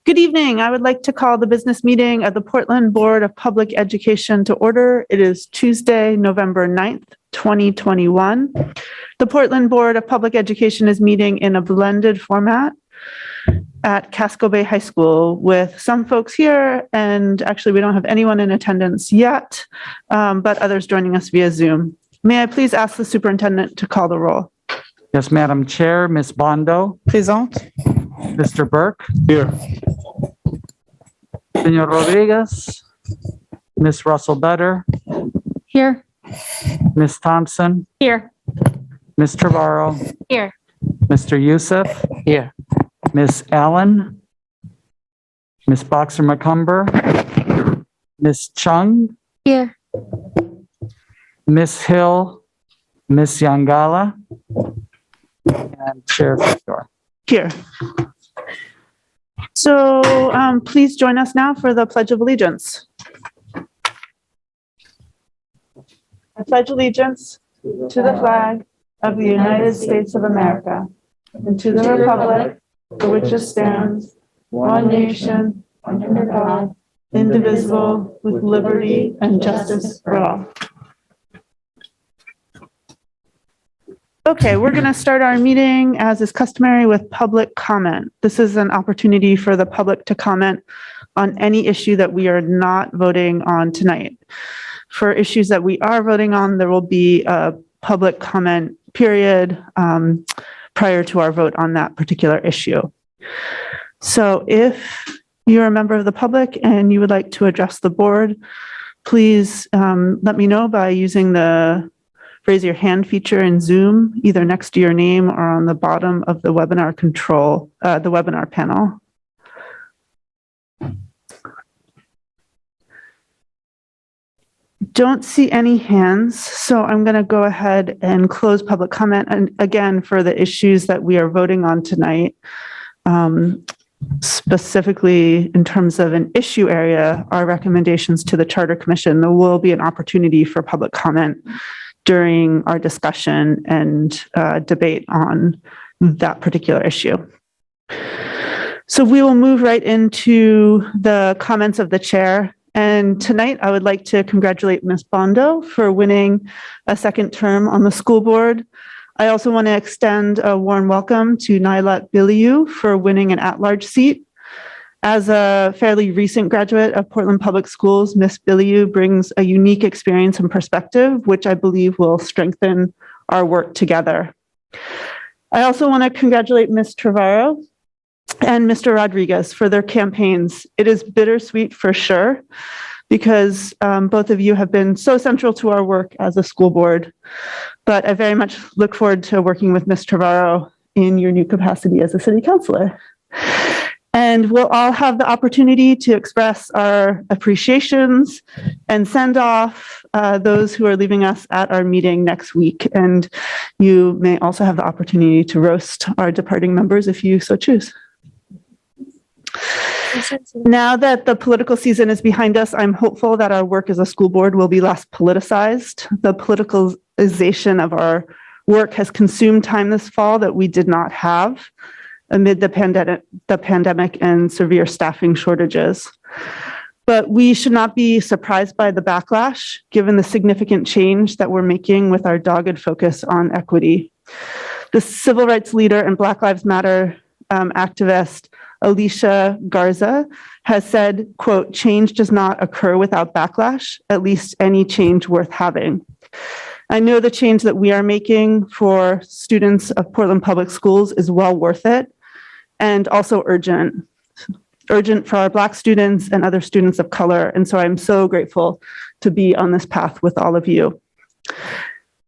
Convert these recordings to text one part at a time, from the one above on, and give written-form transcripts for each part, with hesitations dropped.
Good evening. I would like to call the business meeting of the Portland Board of Public Education to order. It is Tuesday, November 9th, 2021. The Portland Board of Public Education is meeting in a blended format at Casco Bay High School with some folks here, and actually we don't have anyone in attendance yet, but others joining us via Zoom. May I please ask the superintendent to call the roll? Yes, Madam Chair. Ms. Bondo. Présente. Mr. Burke. Here. Senor Rodriguez. Ms. Russell Better. Here. Ms. Thompson. Here. Ms. Trevorrow. Here. Mr. Youssef. Here. Ms. Allen. Ms. Boxer McCumber. Ms. Chung. Here. Ms. Hill. Ms. Yangala. And Chair Victor. Here. So please join us now for the Pledge of Allegiance. I pledge allegiance to the flag of the United States of America and to the republic for which it stands, one nation, under God, indivisible, with liberty and justice for all. Okay, we're going to start our meeting as is customary with public comment. This is an opportunity for the public to comment on any issue that we are not voting on tonight. For issues that we are voting on, there will be a public comment period prior to our vote on that particular issue. So if you're a member of the public and you would like to address the board, please let me know by using the raise your hand feature in Zoom, either next to your name or on the bottom of the webinar control, the webinar panel. Don't see any hands, so I'm going to go ahead and close public comment. And again, for the issues that we are voting on tonight, specifically in terms of an issue area, our recommendations to the Charter Commission, there will be an opportunity for public comment during our discussion and debate on that particular issue. So we will move right into the comments of the chair. And tonight I would like to congratulate Ms. Bondo for winning a second term on the school board. I also want to extend a warm welcome to Nylat Biliu for winning an at-large seat. As a fairly recent graduate of Portland Public Schools, Ms. Biliu brings a unique experience and perspective, which I believe will strengthen our work together. I also want to congratulate Ms. Trevorrow and Mr. Rodriguez for their campaigns. It is bittersweet for sure, because both of you have been so central to our work as a school board, but I very much look forward to working with Ms. Trevorrow in your new capacity as a city councilor. And we'll all have the opportunity to express our appreciations and send off those who are leaving us at our meeting next week. And you may also have the opportunity to roast our departing members if you so choose. Now that the political season is behind us, I'm hopeful that our work as a school board will be less politicized. The politicalization of our work has consumed time this fall that we did not have amid the pandemic and severe staffing shortages. But we should not be surprised by the backlash, given the significant change that we're making with our dogged focus on equity. The civil rights leader and Black Lives Matter activist, Alicia Garza, has said, quote, "Change does not occur without backlash, at least any change worth having." I know the change that we are making for students of Portland Public Schools is well worth it, and also urgent for our Black students and other students of color. And so I'm so grateful to be on this path with all of you.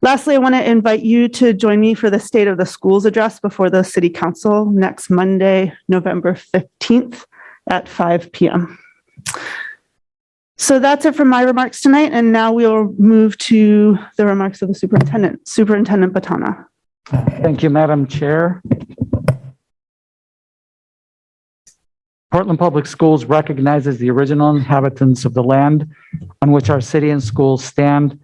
Lastly, I want to invite you to join me for the State of the Schools address before the City Council next Monday, November 15th at 5 p.m. So that's it for my remarks tonight. And now we'll move to the remarks of the superintendent, Superintendent Batana. Thank you, Madam Chair. Portland Public Schools recognizes the original inhabitants of the land on which our city and schools stand,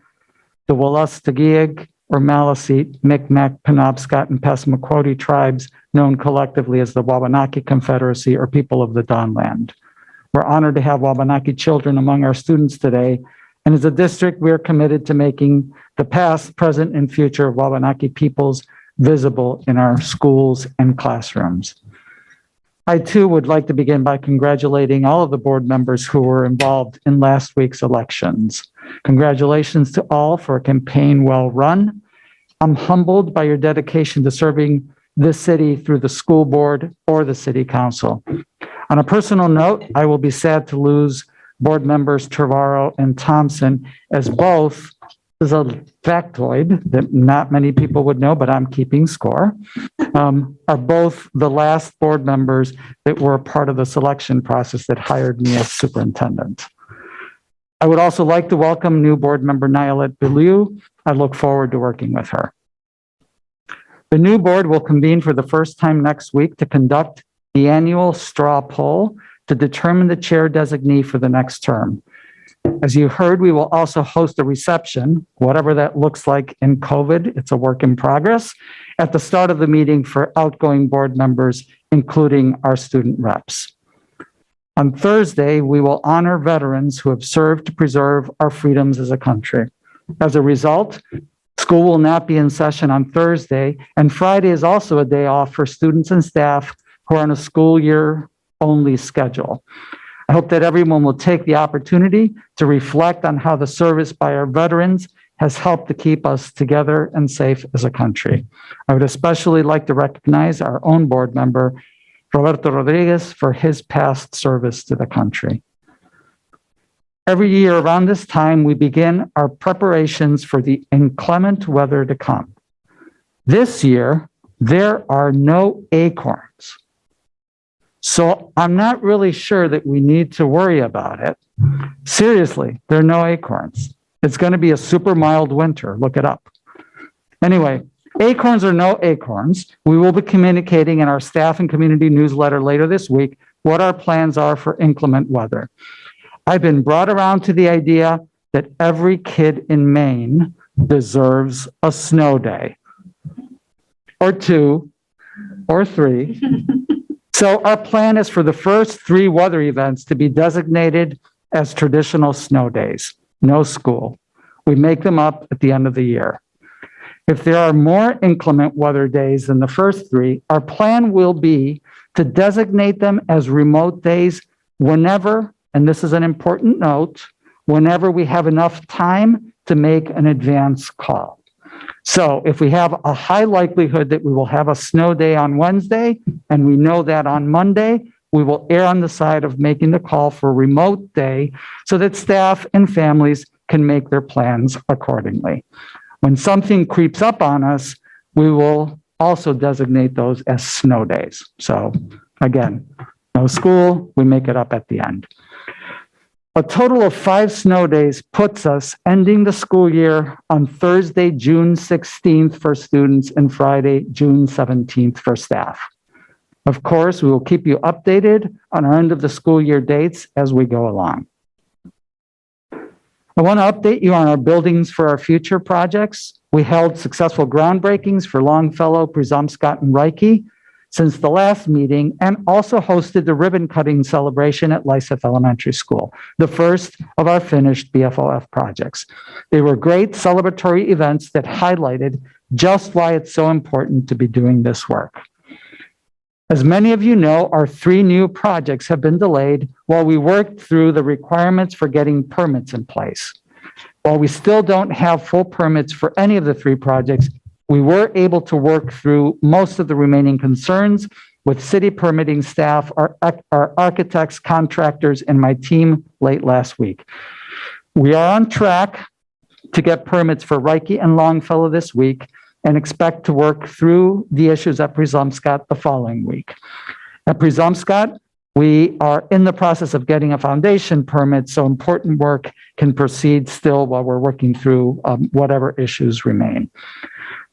the Wolastoqiyik, or Maliseet, Micmac, Penobscot, and Passamaquoddy tribes, known collectively as the Wabanaki Confederacy or People of the Dawnland. We're honored to have Wabanaki children among our students today, and as a district, we are committed to making the past, present, and future of Wabanaki peoples visible in our schools and classrooms. I too would like to begin by congratulating all of the board members who were involved in last week's elections. Congratulations to all for a campaign well run. I'm humbled by your dedication to serving this city through the school board or the city council. On a personal note, I will be sad to lose board members Trevorrow and Thompson, as both, this is a factoid that not many people would know, but I'm keeping score, are both the last board members that were a part of the selection process that hired me as superintendent. I would also like to welcome new board member Nialet Biliu. I look forward to working with her. The new board will convene for the first time next week to conduct the annual straw poll to determine the chair designee for the next term. As you heard, we will also host a reception, whatever that looks like in COVID, it's a work in progress, at the start of the meeting for outgoing board members, including our student reps. On Thursday, we will honor veterans who have served to preserve our freedoms as a country. As a result, school will not be in session on Thursday, and Friday is also a day off for students and staff who are on a school year only schedule. I hope that everyone will take the opportunity to reflect on how the service by our veterans has helped to keep us together and safe as a country. I would especially like to recognize our own board member, Roberto Rodriguez, for his past service to the country. Every year around this time, we begin our preparations for the inclement weather to come. This year, there are no acorns. So I'm not really sure that we need to worry about it. Seriously, there are no acorns. It's going to be a super mild winter. Look it up. Anyway, acorns or no acorns, we will be communicating in our staff and community newsletter later this week what our plans are for inclement weather. I've been brought around to the idea that every kid in Maine deserves a snow day, or 2, or 3. So our plan is for the first 3 weather events to be designated as traditional snow days, no school. We make them up at the end of the year. If there are more inclement weather days than the first 3, our plan will be to designate them as remote days whenever, and this is an important note, whenever we have enough time to make an advance call. So if we have a high likelihood that we will have a snow day on Wednesday, and we know that on Monday, we will err on the side of making the call for a remote day so that staff and families can make their plans accordingly. When something creeps up on us, we will also designate those as snow days. So again, no school, we make it up at the end. A total of 5 snow days puts us ending the school year on Thursday, June 16th for students and Friday, June 17th for staff. Of course, we will keep you updated on our end of the school year dates as we go along. I want to update you on our Buildings for Our Future projects. We held successful groundbreakings for Longfellow, Presumpscot, and Reiki since the last meeting, and also hosted the ribbon cutting celebration at Lyseth Elementary School, the first of our finished BFOF projects. They were great celebratory events that highlighted just why it's so important to be doing this work. As many of you know, our 3 new projects have been delayed while we worked through the requirements for getting permits in place. While we still don't have full permits for any of the 3 projects, we were able to work through most of the remaining concerns with city permitting staff, our architects, contractors, and my team late last week. We are on track to get permits for Reiki and Longfellow this week and expect to work through the issues at Presumpscot the following week. At Presumpscot, we are in the process of getting a foundation permit, so important work can proceed still while we're working through whatever issues remain.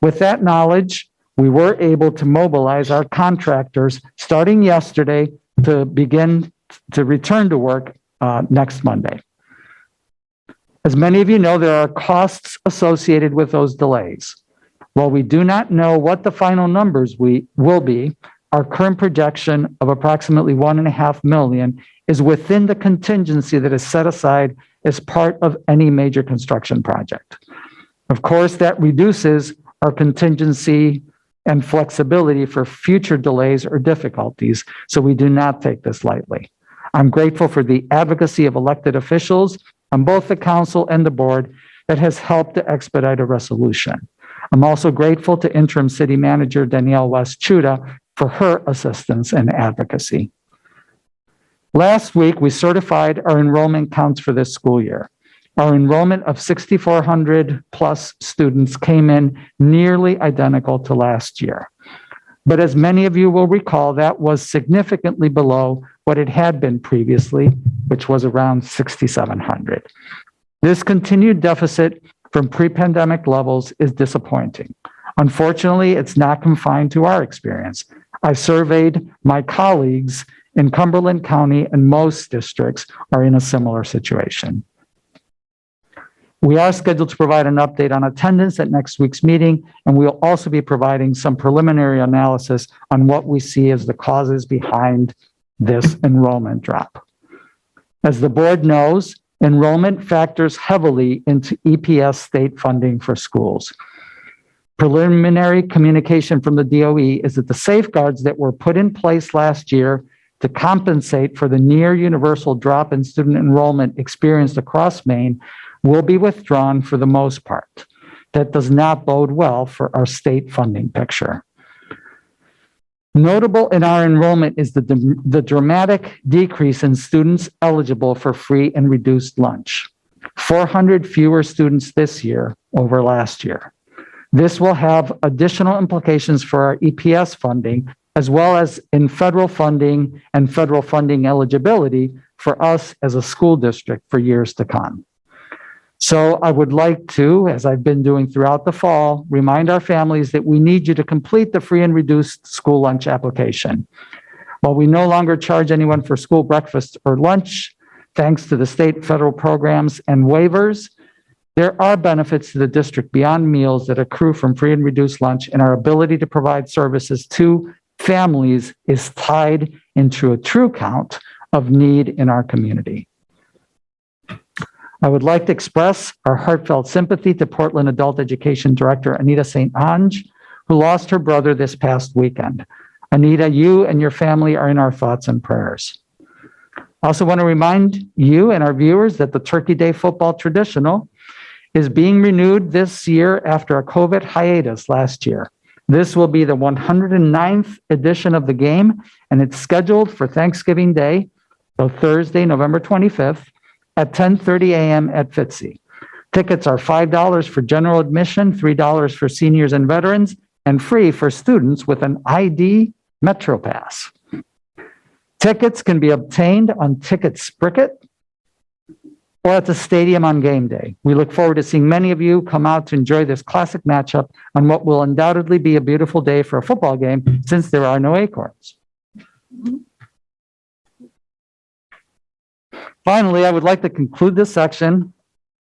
With that knowledge, we were able to mobilize our contractors starting yesterday to begin to return to work next Monday. As many of you know, there are costs associated with those delays. While we do not know what the final numbers will be, our current projection of approximately 1.5 million is within the contingency that is set aside as part of any major construction project. Of course, that reduces our contingency and flexibility for future delays or difficulties, so we do not take this lightly. I'm grateful for the advocacy of elected officials on both the council and the board that has helped to expedite a resolution. I'm also grateful to Interim City Manager Danielle West-Chuda for her assistance and advocacy. Last week, we certified our enrollment counts for this school year. Our enrollment of 6,400 plus students came in nearly identical to last year. But as many of you will recall, that was significantly below what it had been previously, which was around 6,700. This continued deficit from pre-pandemic levels is disappointing. Unfortunately, it's not confined to our experience. I surveyed my colleagues in Cumberland County, and most districts are in a similar situation. We are scheduled to provide an update on attendance at next week's meeting, and we'll also be providing some preliminary analysis on what we see as the causes behind this enrollment drop. As the board knows, enrollment factors heavily into EPS state funding for schools. Preliminary communication from the DOE is that the safeguards that were put in place last year to compensate for the near universal drop in student enrollment experienced across Maine will be withdrawn for the most part. That does not bode well for our state funding picture. Notable in our enrollment is the dramatic decrease in students eligible for free and reduced lunch. 400 fewer students this year over last year. This will have additional implications for our EPS funding, as well as in federal funding and federal funding eligibility for us as a school district for years to come. So I would like to, as I've been doing throughout the fall, remind our families that we need you to complete the free and reduced school lunch application. While we no longer charge anyone for school breakfast or lunch, thanks to the state, federal programs and waivers, there are benefits to the district beyond meals that accrue from free and reduced lunch, and our ability to provide services to families is tied into a true count of need in our community. I would like to express our heartfelt sympathy to Portland Adult Education Director Anita St. Ange, who lost her brother this past weekend. Anita, you and your family are in our thoughts and prayers. I also want to remind you and our viewers that the Turkey Day football traditional is being renewed this year after a COVID hiatus last year. This will be the 109th edition of the game, and it's scheduled for Thanksgiving Day, so Thursday, November 25th, at 10:30 a.m. at Fitzy. Tickets are $5 for general admission, $3 for seniors and veterans, and free for students with an ID Metro Pass. Tickets can be obtained on Ticket Spricket or at the stadium on game day. We look forward to seeing many of you come out to enjoy this classic matchup on what will undoubtedly be a beautiful day for a football game, since there are no acorns. Finally, I would like to conclude this section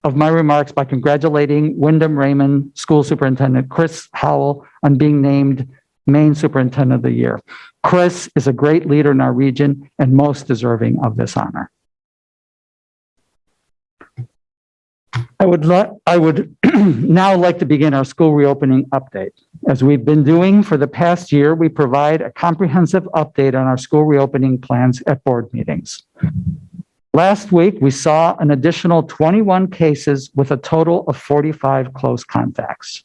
of my remarks by congratulating Wyndham Raymond School Superintendent Chris Howell on being named Maine Superintendent of the Year. Chris is a great leader in our region and most deserving of this honor. I would now like to begin our school reopening update. As we've been doing for the past year, we provide a comprehensive update on our school reopening plans at board meetings. Last week, we saw an additional 21 cases with a total of 45 close contacts.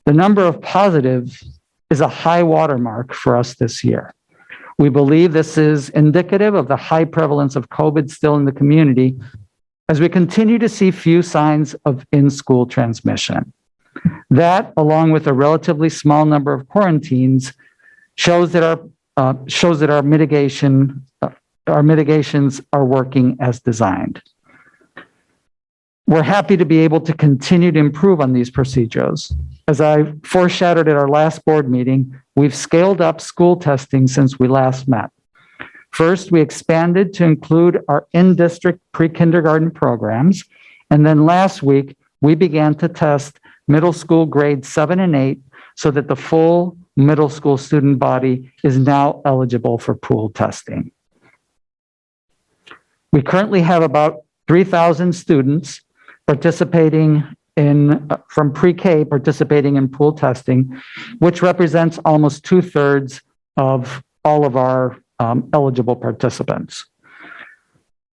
The number of positives is a high watermark for us this year. We believe this is indicative of the high prevalence of COVID still in the community, as we continue to see few signs of in-school transmission. That, along with a relatively small number of quarantines, shows that our mitigations are working as designed. We're happy to be able to continue to improve on these procedures. As I foreshadowed at our last board meeting, we've scaled up school testing since we last met. First, we expanded to include our in-district pre-kindergarten programs. And then last week, we began to test middle school grades 7 and 8 so that the full middle school student body is now eligible for pooled testing. We currently have about 3,000 students participating from pre-K participating in pooled testing, which represents almost 2/3 of all of our eligible participants.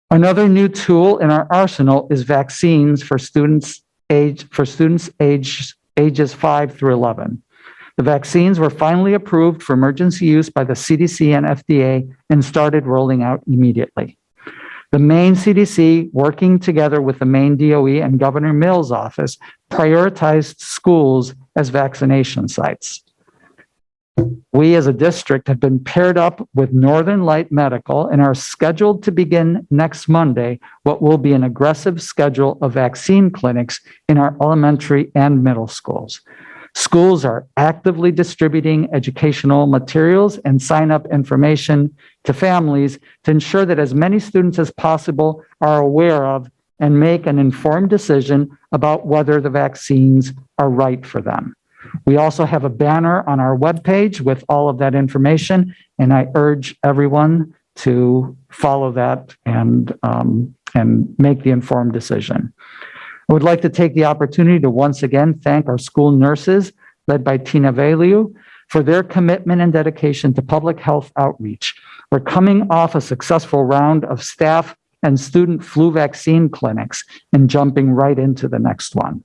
Another new tool in our arsenal is vaccines for students ages 5 through 11. The vaccines were finally approved for emergency use by the CDC and FDA and started rolling out immediately. The Maine CDC, working together with the Maine DOE and Governor Mills' office, prioritized schools as vaccination sites. We as a district have been paired up with Northern Light Medical and are scheduled to begin next Monday what will be an aggressive schedule of vaccine clinics in our elementary and middle schools. Schools are actively distributing educational materials and sign-up information to families to ensure that as many students as possible are aware of and make an informed decision about whether the vaccines are right for them. We also have a banner on our webpage with all of that information, and I urge everyone to follow that and make the informed decision. I would like to take the opportunity to once again thank our school nurses, led by Tina Valiu, for their commitment and dedication to public health outreach. We're coming off a successful round of staff and student flu vaccine clinics and jumping right into the next one.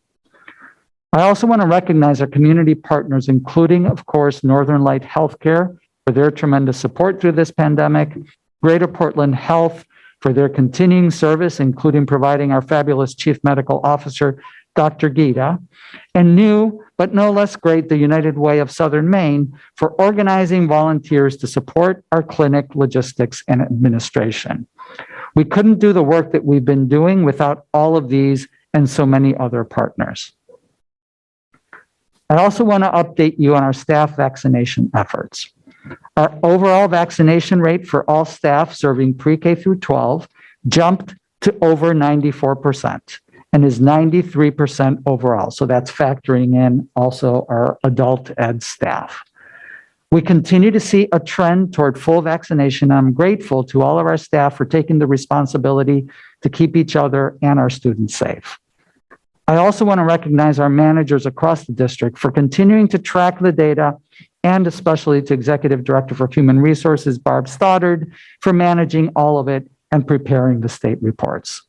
I also want to recognize our community partners, including, of course, Northern Light Healthcare for their tremendous support through this pandemic, Greater Portland Health for their continuing service, including providing our fabulous Chief Medical Officer, Dr. Gita, and new, but no less great, the United Way of Southern Maine for organizing volunteers to support our clinic logistics and administration. We couldn't do the work that we've been doing without all of these and so many other partners. I also want to update you on our staff vaccination efforts. Our overall vaccination rate for all staff serving pre-K through 12 jumped to over 94% and is 93% overall. So that's factoring in also our adult ed staff. We continue to see a trend toward full vaccination. I'm grateful to all of our staff for taking the responsibility to keep each other and our students safe. I also want to recognize our managers across the district for continuing to track the data, and especially to Executive Director for Human Resources, Barb Stoddard, for managing all of it and preparing the state reports.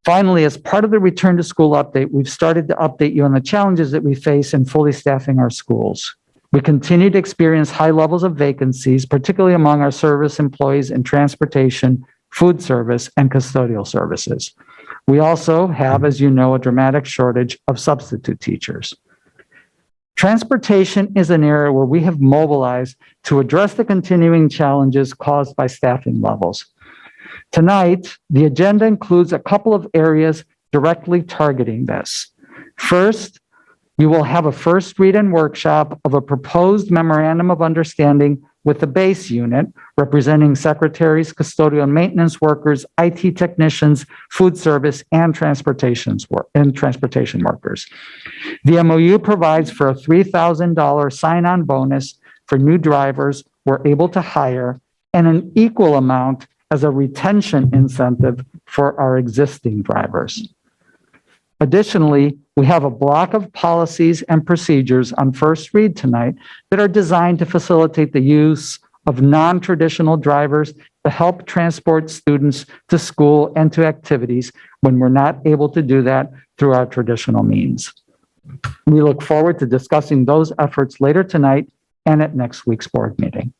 Finally, as part of the return to school update, we've started to update you on the challenges that we face in fully staffing our schools. We continue to experience high levels of vacancies, particularly among our service employees in transportation, food service, and custodial services. We also have, as you know, a dramatic shortage of substitute teachers. Transportation is an area where we have mobilized to address the continuing challenges caused by staffing levels. Tonight, the agenda includes a couple of areas directly targeting this. First, you will have a first read and workshop of a proposed Memorandum of Understanding with the base unit, representing secretaries, custodial and maintenance workers, IT technicians, food service, and transportation workers. The MOU provides for a $3,000 sign-on bonus for new drivers we're able to hire and an equal amount as a retention incentive for our existing drivers. Additionally, we have a block of policies and procedures on first read tonight that are designed to facilitate the use of non-traditional drivers to help transport students to school and to activities when we're not able to do that through our traditional means. We look forward to discussing those efforts later tonight and at next week's board meeting.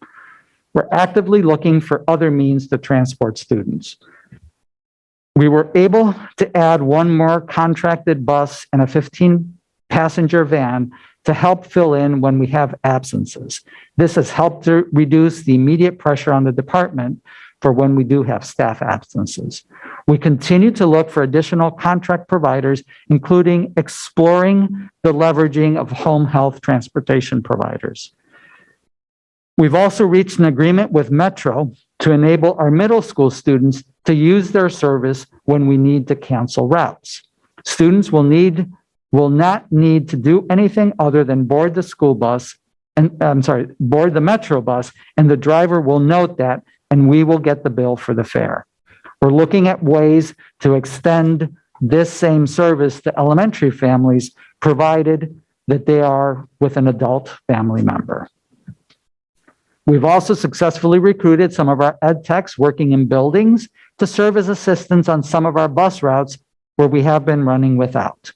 We're actively looking for other means to transport students. We were able to add one more contracted bus and a 15-passenger van to help fill in when we have absences. This has helped to reduce the immediate pressure on the department for when we do have staff absences. We continue to look for additional contract providers, including exploring the leveraging of home health transportation providers. We've also reached an agreement with Metro to enable our middle school students to use their service when we need to cancel routes. Students will will not need to do anything other than board the school bus board the Metro bus, and the driver will note that, and we will get the bill for the fare. We're looking at ways to extend this same service to elementary families, provided that they are with an adult family member. We've also successfully recruited some of our ed techs working in buildings to serve as assistants on some of our bus routes where we have been running without.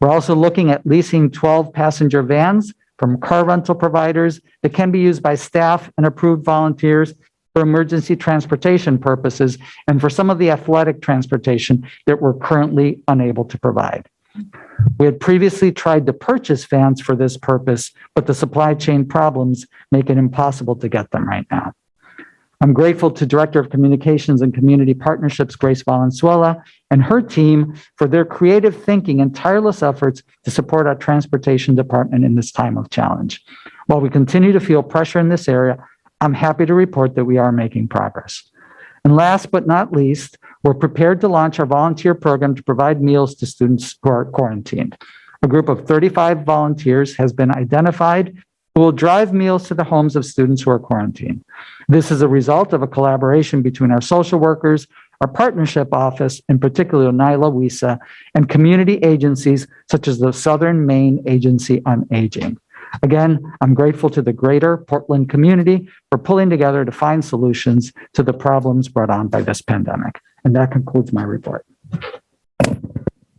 We're also looking at leasing 12 passenger vans from car rental providers that can be used by staff and approved volunteers for emergency transportation purposes and for some of the athletic transportation that we're currently unable to provide. We had previously tried to purchase vans for this purpose, but the supply chain problems make it impossible to get them right now. I'm grateful to Director of Communications and Community Partnerships, Grace Valenzuela, and her team for their creative thinking and tireless efforts to support our transportation department in this time of challenge. While we continue to feel pressure in this area, I'm happy to report that we are making progress. And last but not least, we're prepared to launch our volunteer program to provide meals to students who are quarantined. A group of 35 volunteers has been identified who will drive meals to the homes of students who are quarantined. This is a result of a collaboration between our social workers, our partnership office, in particular NYLA WISA, and community agencies such as the Southern Maine Agency on Aging. Again, I'm grateful to the greater Portland community for pulling together to find solutions to the problems brought on by this pandemic. And that concludes my report.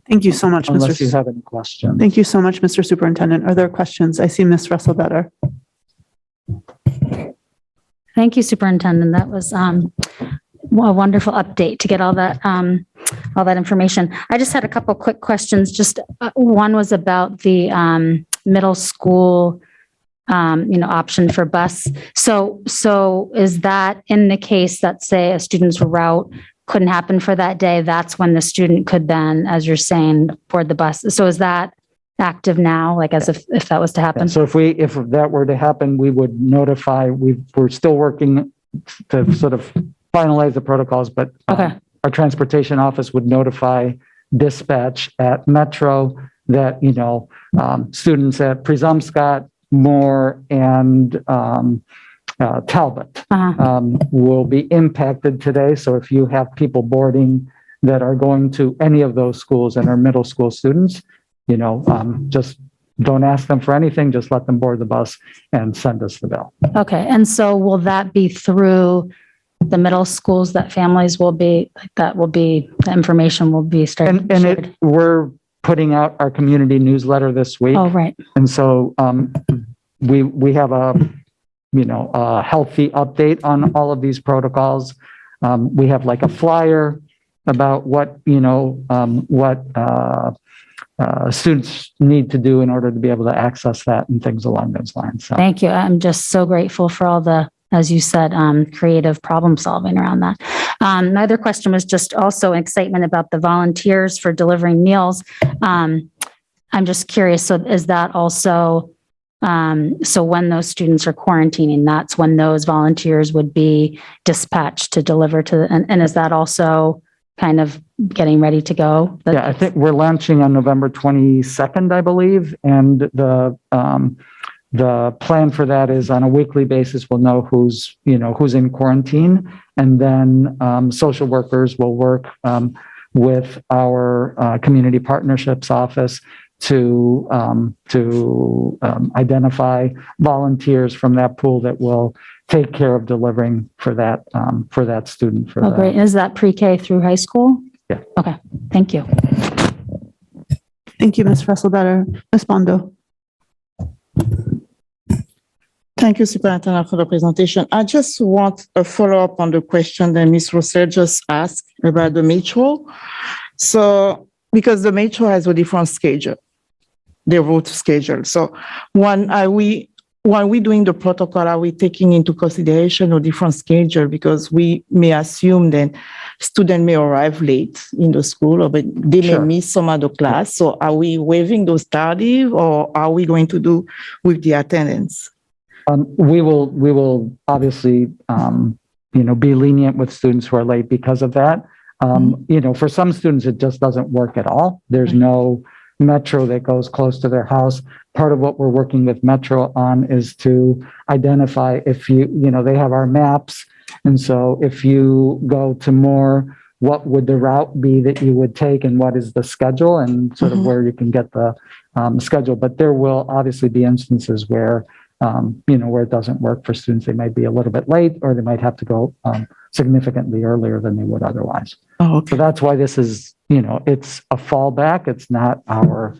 Thank you so much, Unless you have any questions. Thank you so much, Mr. Superintendent. Are there questions? I see Ms. Russell-Better. Thank you, Superintendent. That was a wonderful update to get all that information. I just had a couple quick questions. Just one was about the middle school, option for bus. So is that in the case that, say, a student's route couldn't happen for that day, that's when the student could then, as you're saying, board the bus? So is that active now, like as if that was to happen? So if that were to happen, we would notify. We're still working to sort of finalize the protocols, but okay. Our transportation office would notify dispatch at Metro that students at Presumpscot, Moore, and Talbot will be impacted today. So if you have people boarding that are going to any of those schools and are middle school students, just don't ask them for anything. Just let them board the bus and send us the bill. Okay. And so will that be through the middle schools that families will be, the information will be started? And we're putting out our community newsletter this week. Oh, right. And so we have a healthy update on all of these protocols. We have like a flyer about what students need to do in order to be able to access that and things along those lines. So. Thank you. I'm just so grateful for all the, as you said, creative problem solving around that. My other question was just also excitement about the volunteers for delivering meals. I'm just curious. So is that also, so when those students are quarantining, that's when those volunteers would be dispatched to deliver to, and is that also kind of getting ready to go? Yeah, I think we're launching on November 22nd, I believe. And the plan for that is on a weekly basis, we'll know who's in quarantine. And then social workers will work with our community partnerships office to identify volunteers from that pool that will take care of delivering for that student. Great. Is that pre-K through high school? Yeah. Okay. Thank you. Thank you, Ms. Russell-Better. Ms. Bondo. Thank you, Superintendent, for the presentation. I just want a follow-up on the question that Ms. Rousseau just asked about the Metro. So, because the Metro has a different schedule, the route schedule. So, when we doing the protocol, are we taking into consideration a different schedule? Because we may assume that students may arrive late in the school, or they may miss some of the class. So, are we waiving those tardy, or are we going to do with the attendance? We will obviously, be lenient with students who are late because of that. For some students, it just doesn't work at all. There's no Metro that goes close to their house. Part of what we're working with Metro on is to identify if they have our maps. And so if you go to more, what would the route be that you would take and what is the schedule and sort of where you can get the schedule. But there will obviously be instances where, where it doesn't work for students. They might be a little bit late or they might have to go significantly earlier than they would otherwise. Oh, okay. So that's why this is, it's a fallback. It's not our,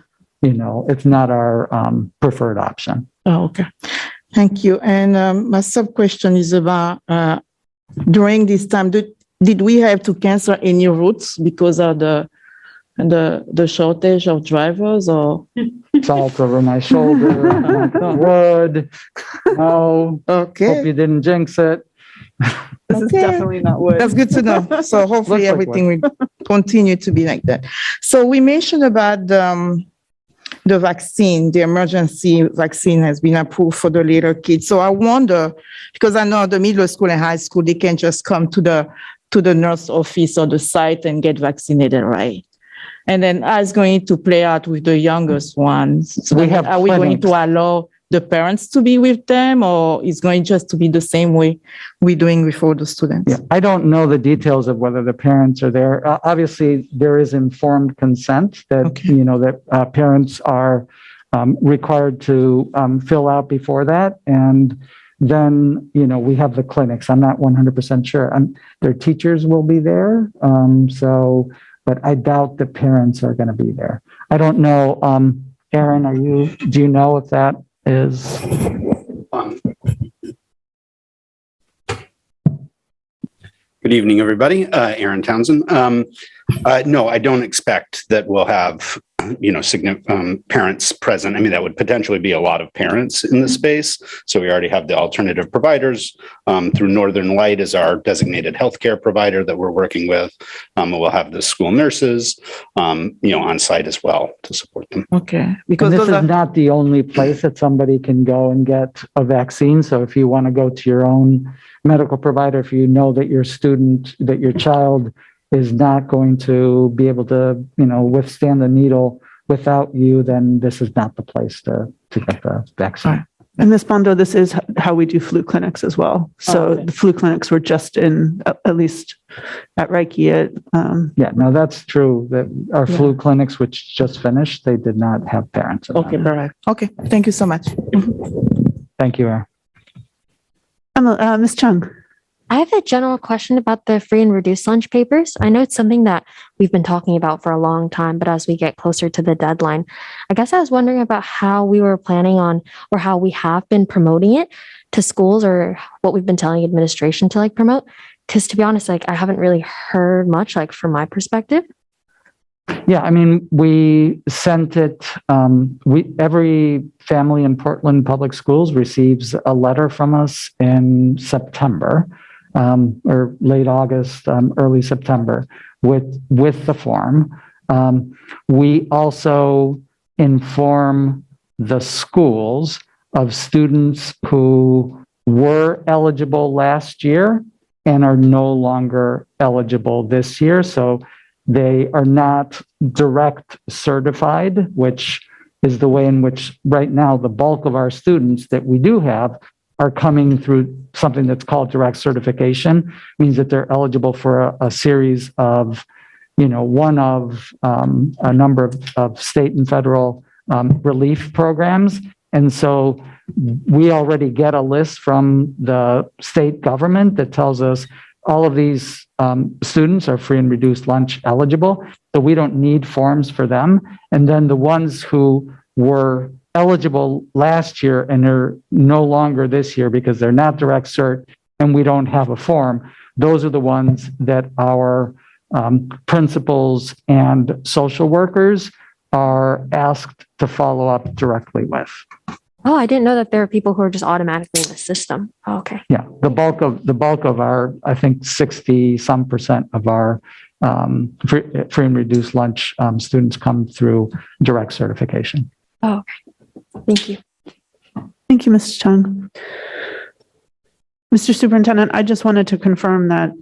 preferred option. Oh, okay. Thank you. And my sub question is about during this time, did we have to cancel any routes because of the shortage of drivers or? Salt over my shoulder, wood. No. Okay. Hope you didn't jinx it. This is definitely not wood. That's good to know. So hopefully Looks like everything will continue to be like that. So we mentioned about the vaccine, the emergency vaccine has been approved for the little kids. So I wonder, because I know the middle school and high school, they can just come to the nurse office or the site and get vaccinated, right? And then how it's going to play out with the youngest ones. So are we going to allow the parents to be with them, or is going just to be the same way we're doing with all the students? Yeah, I don't know the details of whether the parents are there. Obviously, there is informed consent that, that parents are required to fill out before that. And then, we have the clinics. I'm not 100% sure. Their teachers will be there. But I doubt the parents are going to be there. I don't know. Aaron, do you know if that is? Good evening, everybody. Aaron Townsend. No, I don't expect that we'll have, significant parents present. I mean, that would potentially be a lot of parents in the space. So we already have the alternative providers through Northern Light as our designated healthcare provider that we're working with. We'll have the school nurses, on site as well to support them. Okay. Because this is not the only place that somebody can go and get a vaccine. So if you want to go to your own medical provider, if you know that your child is not going to be able to, withstand the needle without you, then this is not the place to get the vaccine. Right. And Ms. Bondo, this is how we do flu clinics as well. So the flu clinics were just at least at Reiki. That's true. That our flu clinics, which just finished, they did not have parents. Okay, perfect. Okay, thank you so much. Thank you, Aaron. Ms. Chung. I have a general question about the free and reduced lunch papers. I know it's something that we've been talking about for a long time, but as we get closer to the deadline, I guess I was wondering about how we were planning on, or how we have been promoting it to schools, or what we've been telling administration to promote. Because to be honest, I haven't really heard much, from my perspective. Yeah, I mean, we sent it, every family in Portland Public Schools receives a letter from us in September, or late August, early September, with the form. We also inform the schools of students who were eligible last year and are no longer eligible this year. So they are not direct certified, which is the way in which right now the bulk of our students that we do have are coming through something that's called direct certification. Means that they're eligible for a series of, one of a number of state and federal relief programs. And so we already get a list from the state government that tells us all of these students are free and reduced lunch eligible, so we don't need forms for them. And then the ones who were eligible last year and are no longer this year because they're not direct cert and we don't have a form, those are the ones that our principals and social workers are asked to follow up directly with. Oh, I didn't know that there are people who are just automatically in the system. Oh, okay. Yeah, the bulk of our, I think 60% of our free and reduced lunch students come through direct certification. Oh, okay. Thank you. Thank you, Ms. Chung. Mr. Superintendent, I just wanted to confirm that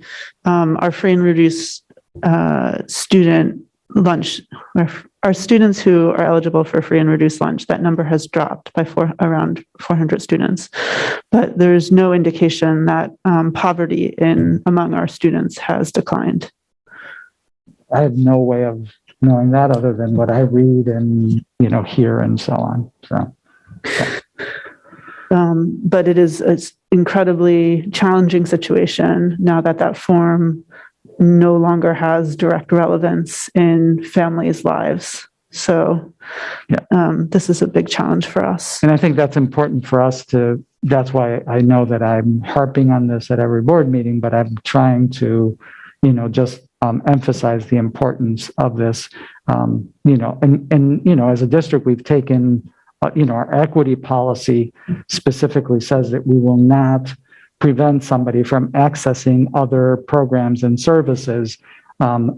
our free and reduced student lunch. Our students who are eligible for free and reduced lunch, that number has dropped by around 400 students. But there's no indication that poverty among our students has declined. I have no way of knowing that other than what I read and, hear and so on. So. But it is an incredibly challenging situation now that form no longer has direct relevance in families' lives. So this is a big challenge for us. And I think that's important for us that's why I know that I'm harping on this at every board meeting, but I'm trying to, just emphasize the importance of this, and as a district, we've taken, our equity policy specifically says that we will not prevent somebody from accessing other programs and services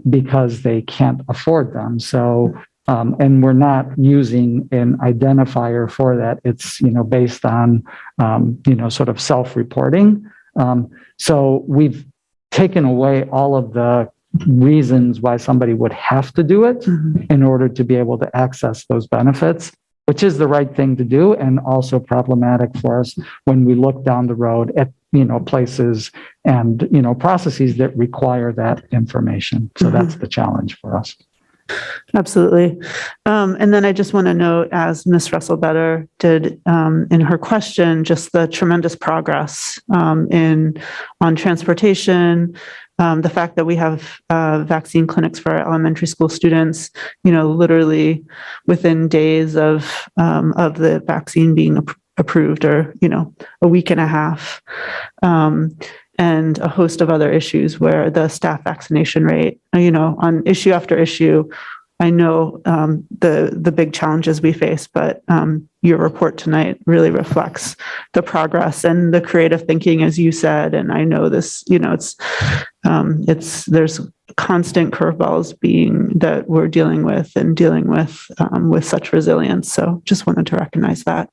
because they can't afford them. So, and we're not using an identifier for that. It's, based on, sort of self-reporting. So we've taken away all of the reasons why somebody would have to do it in order to be able to access those benefits, which is the right thing to do and also problematic for us when we look down the road at, places and, processes that require that information. So that's the challenge for us. Absolutely. And then I just want to note, as Ms. Russell-Better did in her question, just the tremendous progress on transportation, the fact that we have vaccine clinics for our elementary school students, literally within days of the vaccine being approved, or, a week and a half, and a host of other issues where the staff vaccination rate, on issue after issue, I know the big challenges we face, but your report tonight really reflects the progress and the creative thinking, as you said. And I know this, there's constant curveballs that we're dealing with with such resilience. So just wanted to recognize that.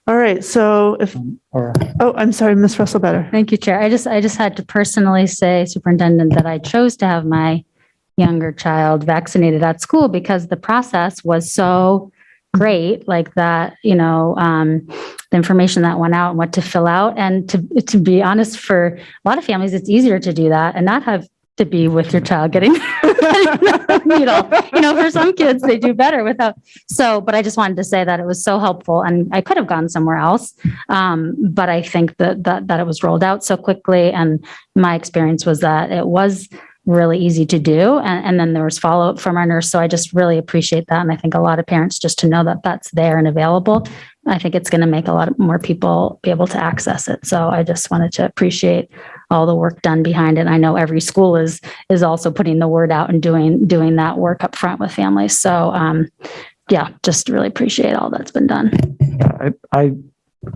All right. So I'm sorry, Ms. Russell-Better. Thank you, Chair. I just had to personally say, Superintendent, that I chose to have my younger child vaccinated at school because the process was so great, like that, the information that went out and what to fill out. And to be honest, for a lot of families, it's easier to do that and not have to be with your child getting needle. For some kids, they do better without. So, but I just wanted to say that it was so helpful, and I could have gone somewhere else. But I think that it was rolled out so quickly, and my experience was that it was really easy to do. And then there was follow-up from our nurse. So I just really appreciate that. And I think a lot of parents, just to know that that's there and available, I think it's going to make a lot more people be able to access it. So I just wanted to appreciate all the work done behind it. I know every school is also putting the word out and doing that work up front with families. So just really appreciate all that's been done.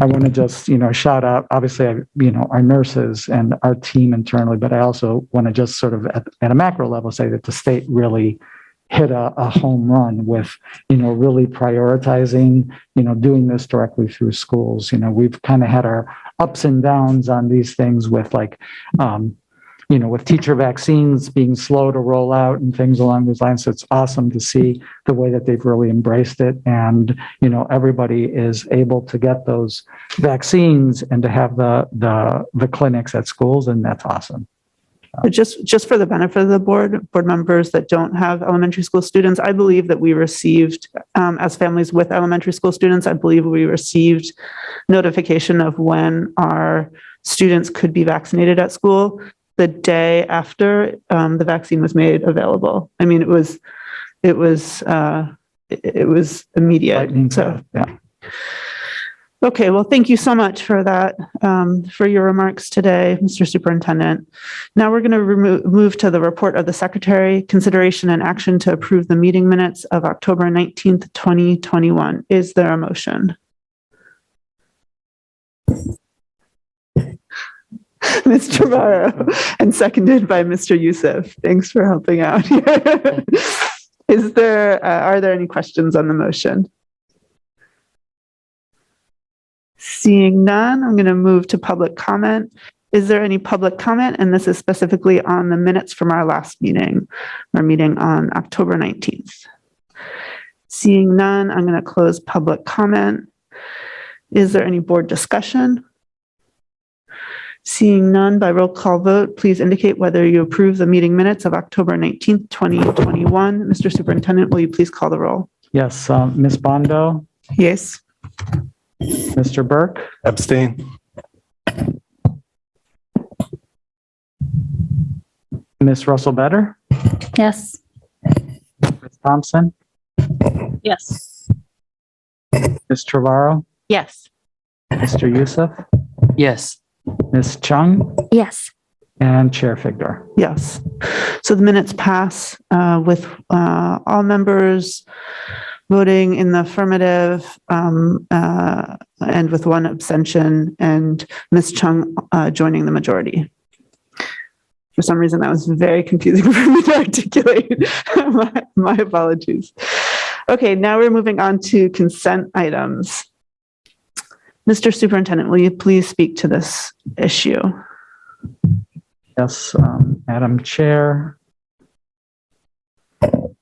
I want to just, shout out, obviously, our nurses and our team internally, but I also want to just sort of at a macro level say that the state really hit a home run with, really prioritizing, doing this directly through schools. We've kind of had our ups and downs on these things with with teacher vaccines being slow to roll out and things along those lines. So it's awesome to see the way that they've really embraced it. And, everybody is able to get those vaccines and to have the clinics at schools. And that's awesome. Just for the benefit of the board members that don't have elementary school students, I believe that we received, as families with elementary school students, I believe we received notification of when our students could be vaccinated at school the day after the vaccine was made available. I mean, it was immediate. So, yeah. Okay, well, thank you so much for that, for your remarks today, Mr. Superintendent. Now we're going to move to the report of the Secretary, consideration and action to approve the meeting minutes of October 19th, 2021. Is there a motion? Mr. Barr, and seconded by Mr. Youssef. Thanks for helping out here. Are there any questions on the motion? Seeing none, I'm going to move to public comment. Is there any public comment? And this is specifically on the minutes from our last meeting, our meeting on October 19th. Seeing none, I'm going to close public comment. Is there any board discussion? Seeing none, by roll call vote, please indicate whether you approve the meeting minutes of October 19th, 2021. Mr. Superintendent, will you please call the roll? Yes, Ms. Bondo, Yes. Mr. Burke, Abstain. Ms. Russell Better, Yes. Ms. Thompson, Yes. Ms. Trevorrow, Yes. Mr. Youssef, Yes. Ms. Chung, Yes. and Chair Figdor. Yes. So the minutes pass with all members voting in the affirmative and with one abstention and Ms. Chung joining the majority. For some reason, that was very confusing for me to articulate. My apologies. Okay, now we're moving on to consent items. Mr. Superintendent, will you please speak to this issue? Yes, Madam Chair.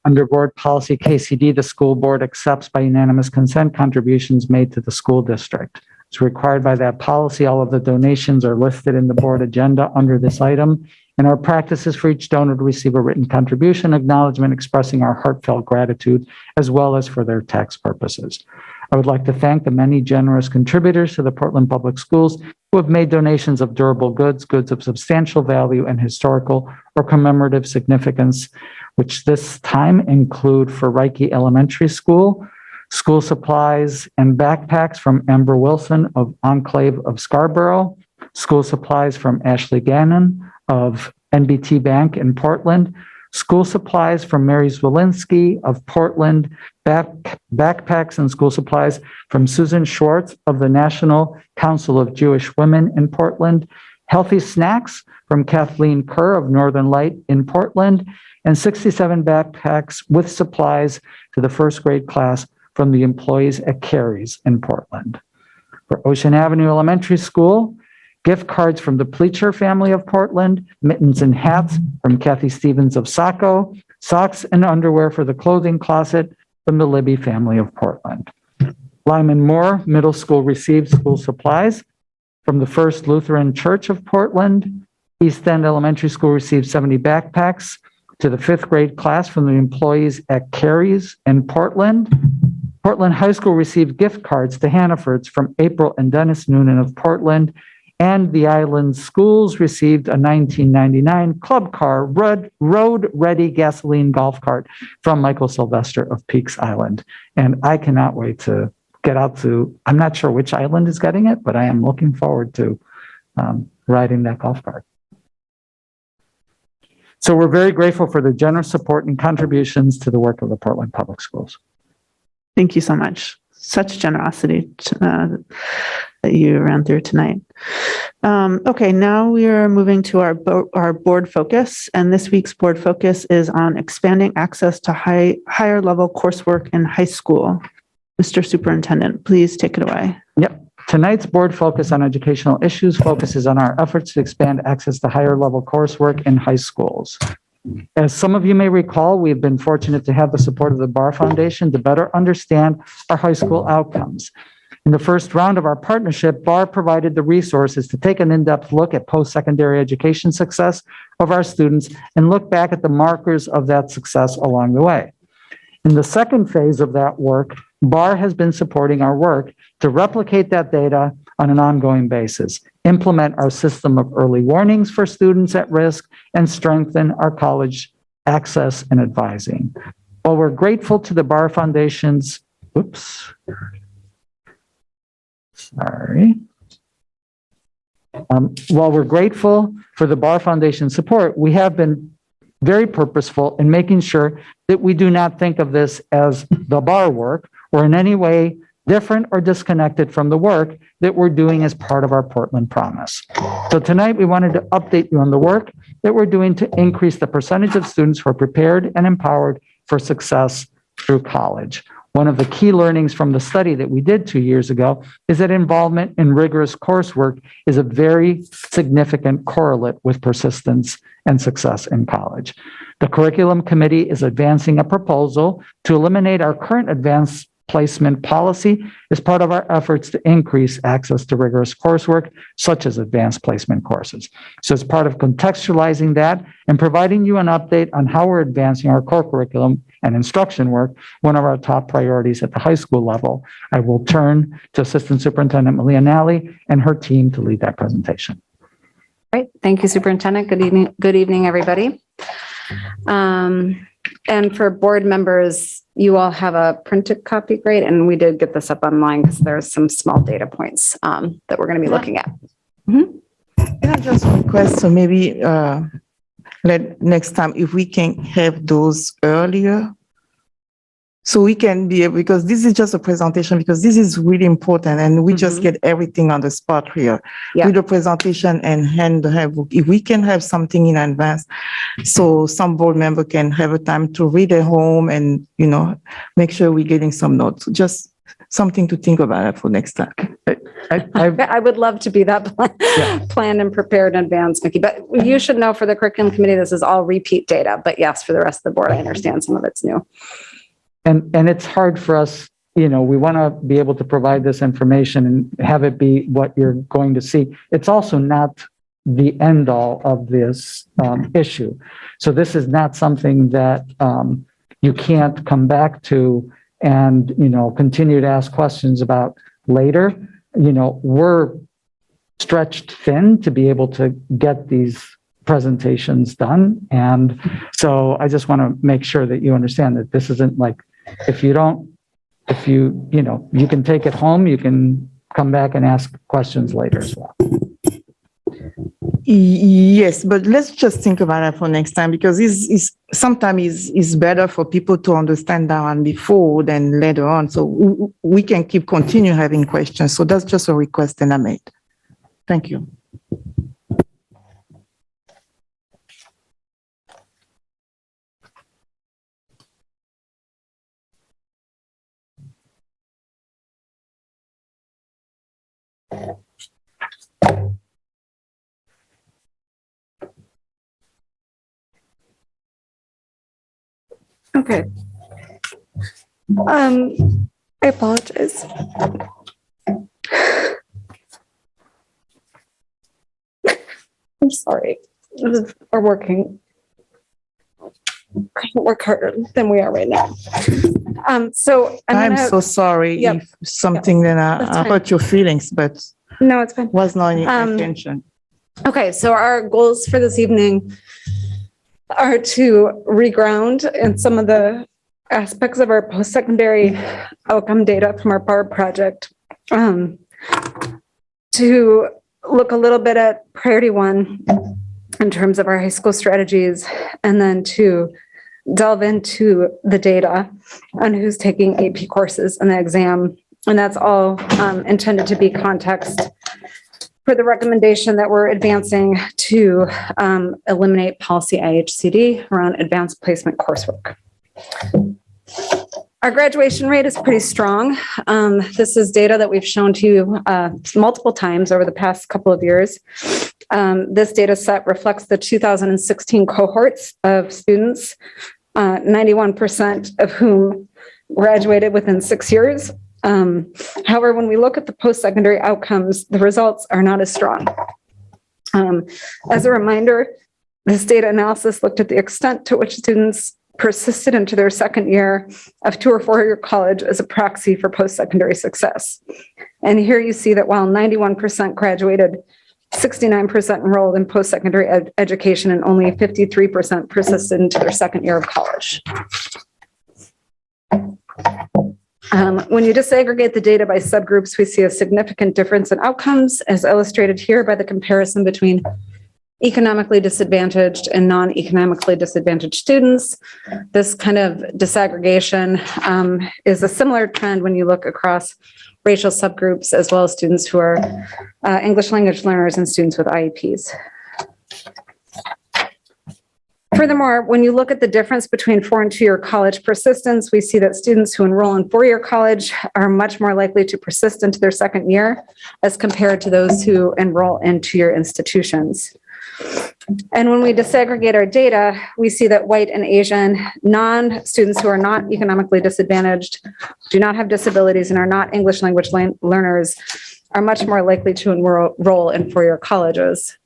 Under Board Policy KCD, the school board accepts by unanimous consent contributions made to the school district. It's required by that policy. All of the donations are listed in the board agenda under this item. And our practice is for each donor to receive a written contribution acknowledgement expressing our heartfelt gratitude, as well as for their tax purposes. I would like to thank the many generous contributors to the Portland Public Schools who have made donations of durable goods, goods of substantial value and historical or commemorative significance, which this time include for Reiki Elementary School, school supplies and backpacks from Amber Wilson of Enclave of Scarborough, school supplies from Ashley Gannon of NBT Bank in Portland, school supplies from Mary Zwolinski of Portland, backpacks and school supplies from Susan Schwartz of the National Council of Jewish Women in Portland, healthy snacks from Kathleen Kerr of Northern Light in Portland, and 67 backpacks with supplies to the first grade class from the employees at Carey's in Portland. For Ocean Avenue Elementary School, gift cards from the Pleacher family of Portland, mittens and hats from Kathy Stevens of Saco, socks and underwear for the clothing closet from the Libby family of Portland. Lyman Moore Middle School received school supplies from the First Lutheran Church of Portland. East End Elementary School received 70 backpacks to the fifth grade class from the employees at Carey's in Portland. Portland High School received gift cards to Hannaford's from April and Dennis Noonan of Portland. And the Island Schools received a 1999 Club Car road-ready gasoline golf cart from Michael Sylvester of Peaks Island. And I cannot wait to get out to, I'm not sure which island is getting it, but I am looking forward to riding that golf cart. So we're very grateful for the generous support and contributions to the work of the Portland Public Schools. Thank you so much. Such generosity that you ran through tonight. Okay, now we are moving to our board focus, and this week's board focus is on expanding access to higher level coursework in high school. Mr. Superintendent, please take it away. Yep. Tonight's board focus on educational issues focuses on our efforts to expand access to higher level coursework in high schools. As some of you may recall, we've been fortunate to have the support of the Barr Foundation to better understand our high school outcomes. In the first round of our partnership, Barr provided the resources to take an in-depth look at post-secondary education success of our students and look back at the markers of that success along the way. In the second phase of that work, Barr has been supporting our work to replicate that data on an ongoing basis, implement our system of early warnings for students at risk, and strengthen our college access and advising. While we're grateful to the Barr Foundation's, while we're grateful for the Barr Foundation support, we have been very purposeful in making sure that we do not think of this as the Barr work or in any way different or disconnected from the work that we're doing as part of our Portland Promise. So tonight we wanted to update you on the work that we're doing to increase the percentage of students who are prepared and empowered for success through college. One of the key learnings from the study that we did 2 years ago is that involvement in rigorous coursework is a very significant correlate with persistence and success in college. The curriculum committee is advancing a proposal to eliminate our current advanced placement policy as part of our efforts to increase access to rigorous coursework, such as advanced placement courses. So as part of contextualizing that and providing you an update on how we're advancing our core curriculum and instruction work, one of our top priorities at the high school level, I will turn to Assistant Superintendent Malia Nally and her team to lead that presentation. Great. Thank you, Superintendent. Good evening, everybody. And for board members, you all have a printed copy, great. And we did get this up online because there's some small data points that we're going to be looking at. Can I just request, so maybe next time, if we can have those earlier, so we can be able, because this is just a presentation, because this is really important, and we just get everything on the spot here with the presentation and hand the handbook. If we can have something in advance, so some board member can have a time to read at home and, you know, make sure we're getting some notes. Just something to think about for next time. I would love to be that planned and prepared in advance, Mickey, but you should know for the curriculum committee, this is all repeat data, but yes, for the rest of the board, I understand some of it's new. And it's hard for us, you know, we want to be able to provide this information and have it be what you're going to see. It's also not the end all of this issue. So this is not something that you can't come back to and, you know, continue to ask questions about later. You know, we're stretched thin to be able to get these presentations done. And so I just want to make sure that you understand that this isn't like, you know, you can take it home, you can come back and ask questions later as well. Yes, but let's just think about that for next time, because sometimes it's better for people to understand that one before than later on. So we can continue having questions. So that's just a request that I made. Thank you. Okay. I apologize. I'm sorry. We're working. Work harder than we are right now. So I'm so sorry if something that I hurt your feelings, but no, it's fine. Was not any intention. Okay, so our goals for this evening are to reground in some of the aspects of our post-secondary outcome data from our Barr project, to look a little bit at priority one in terms of our high school strategies, and then to delve into the data on who's taking AP courses in the exam. And that's all intended to be context for the recommendation that we're advancing to eliminate policy IHCD around advanced placement coursework. Our graduation rate is pretty strong. This is data that we've shown to you multiple times over the past couple of years. This data set reflects the 2016 cohorts of students, 91% of whom graduated within 6 years. However, when we look at the post-secondary outcomes, the results are not as strong. As a reminder, this data analysis looked at the extent to which students persisted into their second year of 2 or 4 year college as a proxy for post-secondary success. And here you see that while 91% graduated, 69% enrolled in post-secondary education, and only 53% persisted into their second year of college. When you disaggregate the data by subgroups, we see a significant difference in outcomes, as illustrated here by the comparison between economically disadvantaged and non-economically disadvantaged students. This kind of disaggregation is a similar trend when you look across racial subgroups, as well as students who are English language learners and students with IEPs. Furthermore, when you look at the difference between 4 and 2-year college persistence, we see that students who enroll in 4-year college are much more likely to persist into their second year as compared to those who enroll in 2-year institutions. And when we disaggregate our data, we see that white and Asian non-students who are not economically disadvantaged, do not have disabilities, and are not English language learners are much more likely to enroll in 4-year colleges.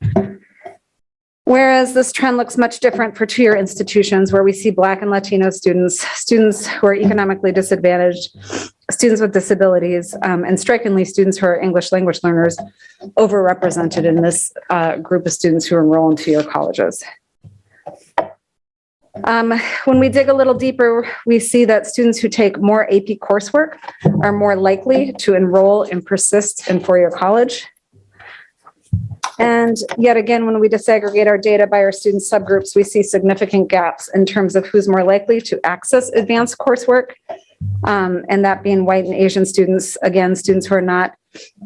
Whereas this trend looks much different for 2-year institutions where we see Black and Latino students, students who are economically disadvantaged, students with disabilities, and strikingly students who are English language learners overrepresented in this group of students who enroll in 2-year colleges. When we dig a little deeper, we see that students who take more AP coursework are more likely to enroll and persist in 4-year college. And yet again, when we disaggregate our data by our student subgroups, we see significant gaps in terms of who's more likely to access advanced coursework, and that being white and Asian students, again, students who are not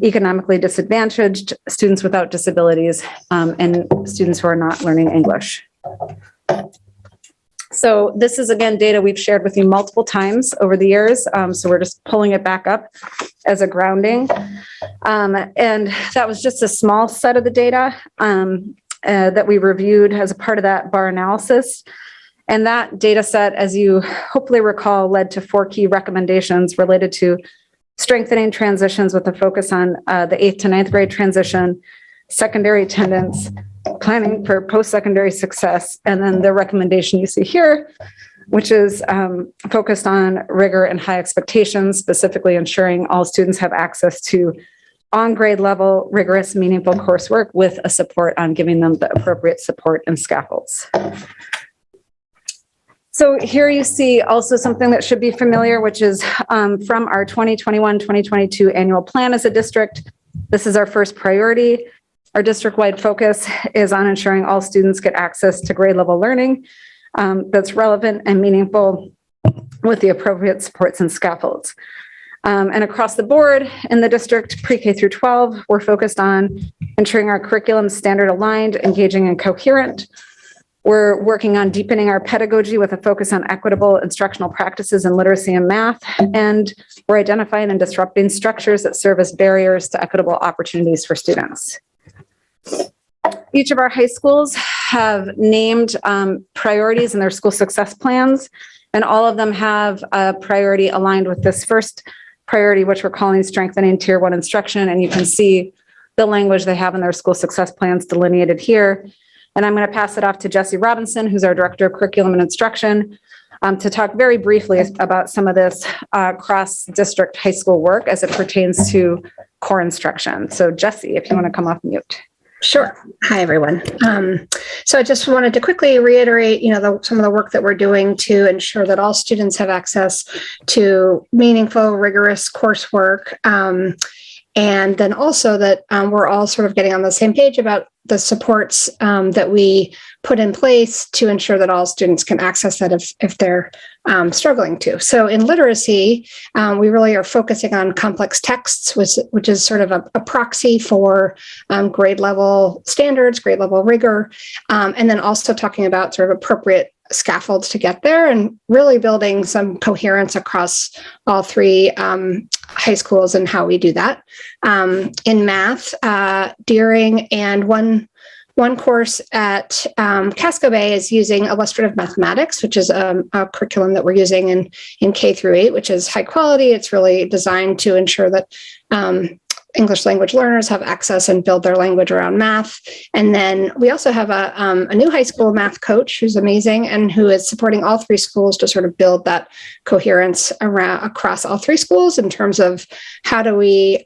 economically disadvantaged, students without disabilities, and students who are not learning English. So this is, again, data we've shared with you multiple times over the years. So we're just pulling it back up as a grounding. And that was just a small set of the data that we reviewed as a part of that Barr analysis. And that data set, as you hopefully recall, led to 4 key recommendations related to strengthening transitions with a focus on the 8th to 9th grade transition, secondary attendance, planning for post-secondary success, and then the recommendation you see here, which is focused on rigor and high expectations, specifically ensuring all students have access to on-grade level, rigorous, meaningful coursework with a support on giving them the appropriate support and scaffolds. So here you see also something that should be familiar, which is from our 2021-2022 annual plan as a district. This is our first priority. Our district-wide focus is on ensuring all students get access to grade level learning that's relevant and meaningful with the appropriate supports and scaffolds. And across the board in the district, pre-K through 12, we're focused on ensuring our curriculum is standard aligned, engaging and coherent. We're working on deepening our pedagogy with a focus on equitable instructional practices in literacy and math. And we're identifying and disrupting structures that serve as barriers to equitable opportunities for students. Each of our high schools have named priorities in their school success plans, and all of them have a priority aligned with this first priority, which we're calling strengthening Tier 1 instruction. And you can see the language they have in their school success plans delineated here. And I'm going to pass it off to Jessie Robinson, who's our Director of Curriculum and Instruction, to talk very briefly about some of this cross-district high school work as it pertains to core instruction. So Jessie, if you want to come off mute. Sure. Hi, everyone. So I just wanted to quickly reiterate, some of the work that we're doing to ensure that all students have access to meaningful, rigorous coursework. And then also that we're all sort of getting on the same page about the supports that we put in place to ensure that all students can access that if they're struggling to. So in literacy, we really are focusing on complex texts, which is sort of a proxy for grade level standards, grade level rigor, and then also talking about sort of appropriate scaffolds to get there and really building some coherence across all 3 high schools and how we do that. In math, Deering and one course at Casco Bay is using illustrative mathematics, which is a curriculum that we're using in K through 8, which is high quality. It's really designed to ensure that English language learners have access and build their language around math. And then we also have a new high school math coach who's amazing and who is supporting all 3 schools to sort of build that coherence across all 3 schools in terms of how do we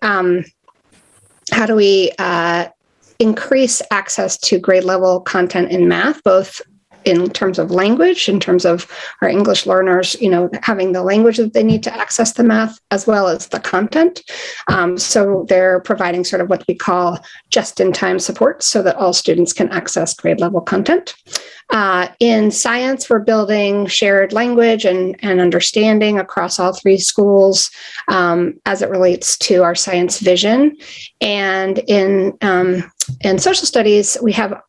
increase access to grade level content in math, both in terms of language, in terms of our English learners, having the language that they need to access the math, as well as the content. So they're providing sort of what we call just-in-time support so that all students can access grade level content. In science, we're building shared language and understanding across all 3 schools as it relates to our science vision. And in social studies, we have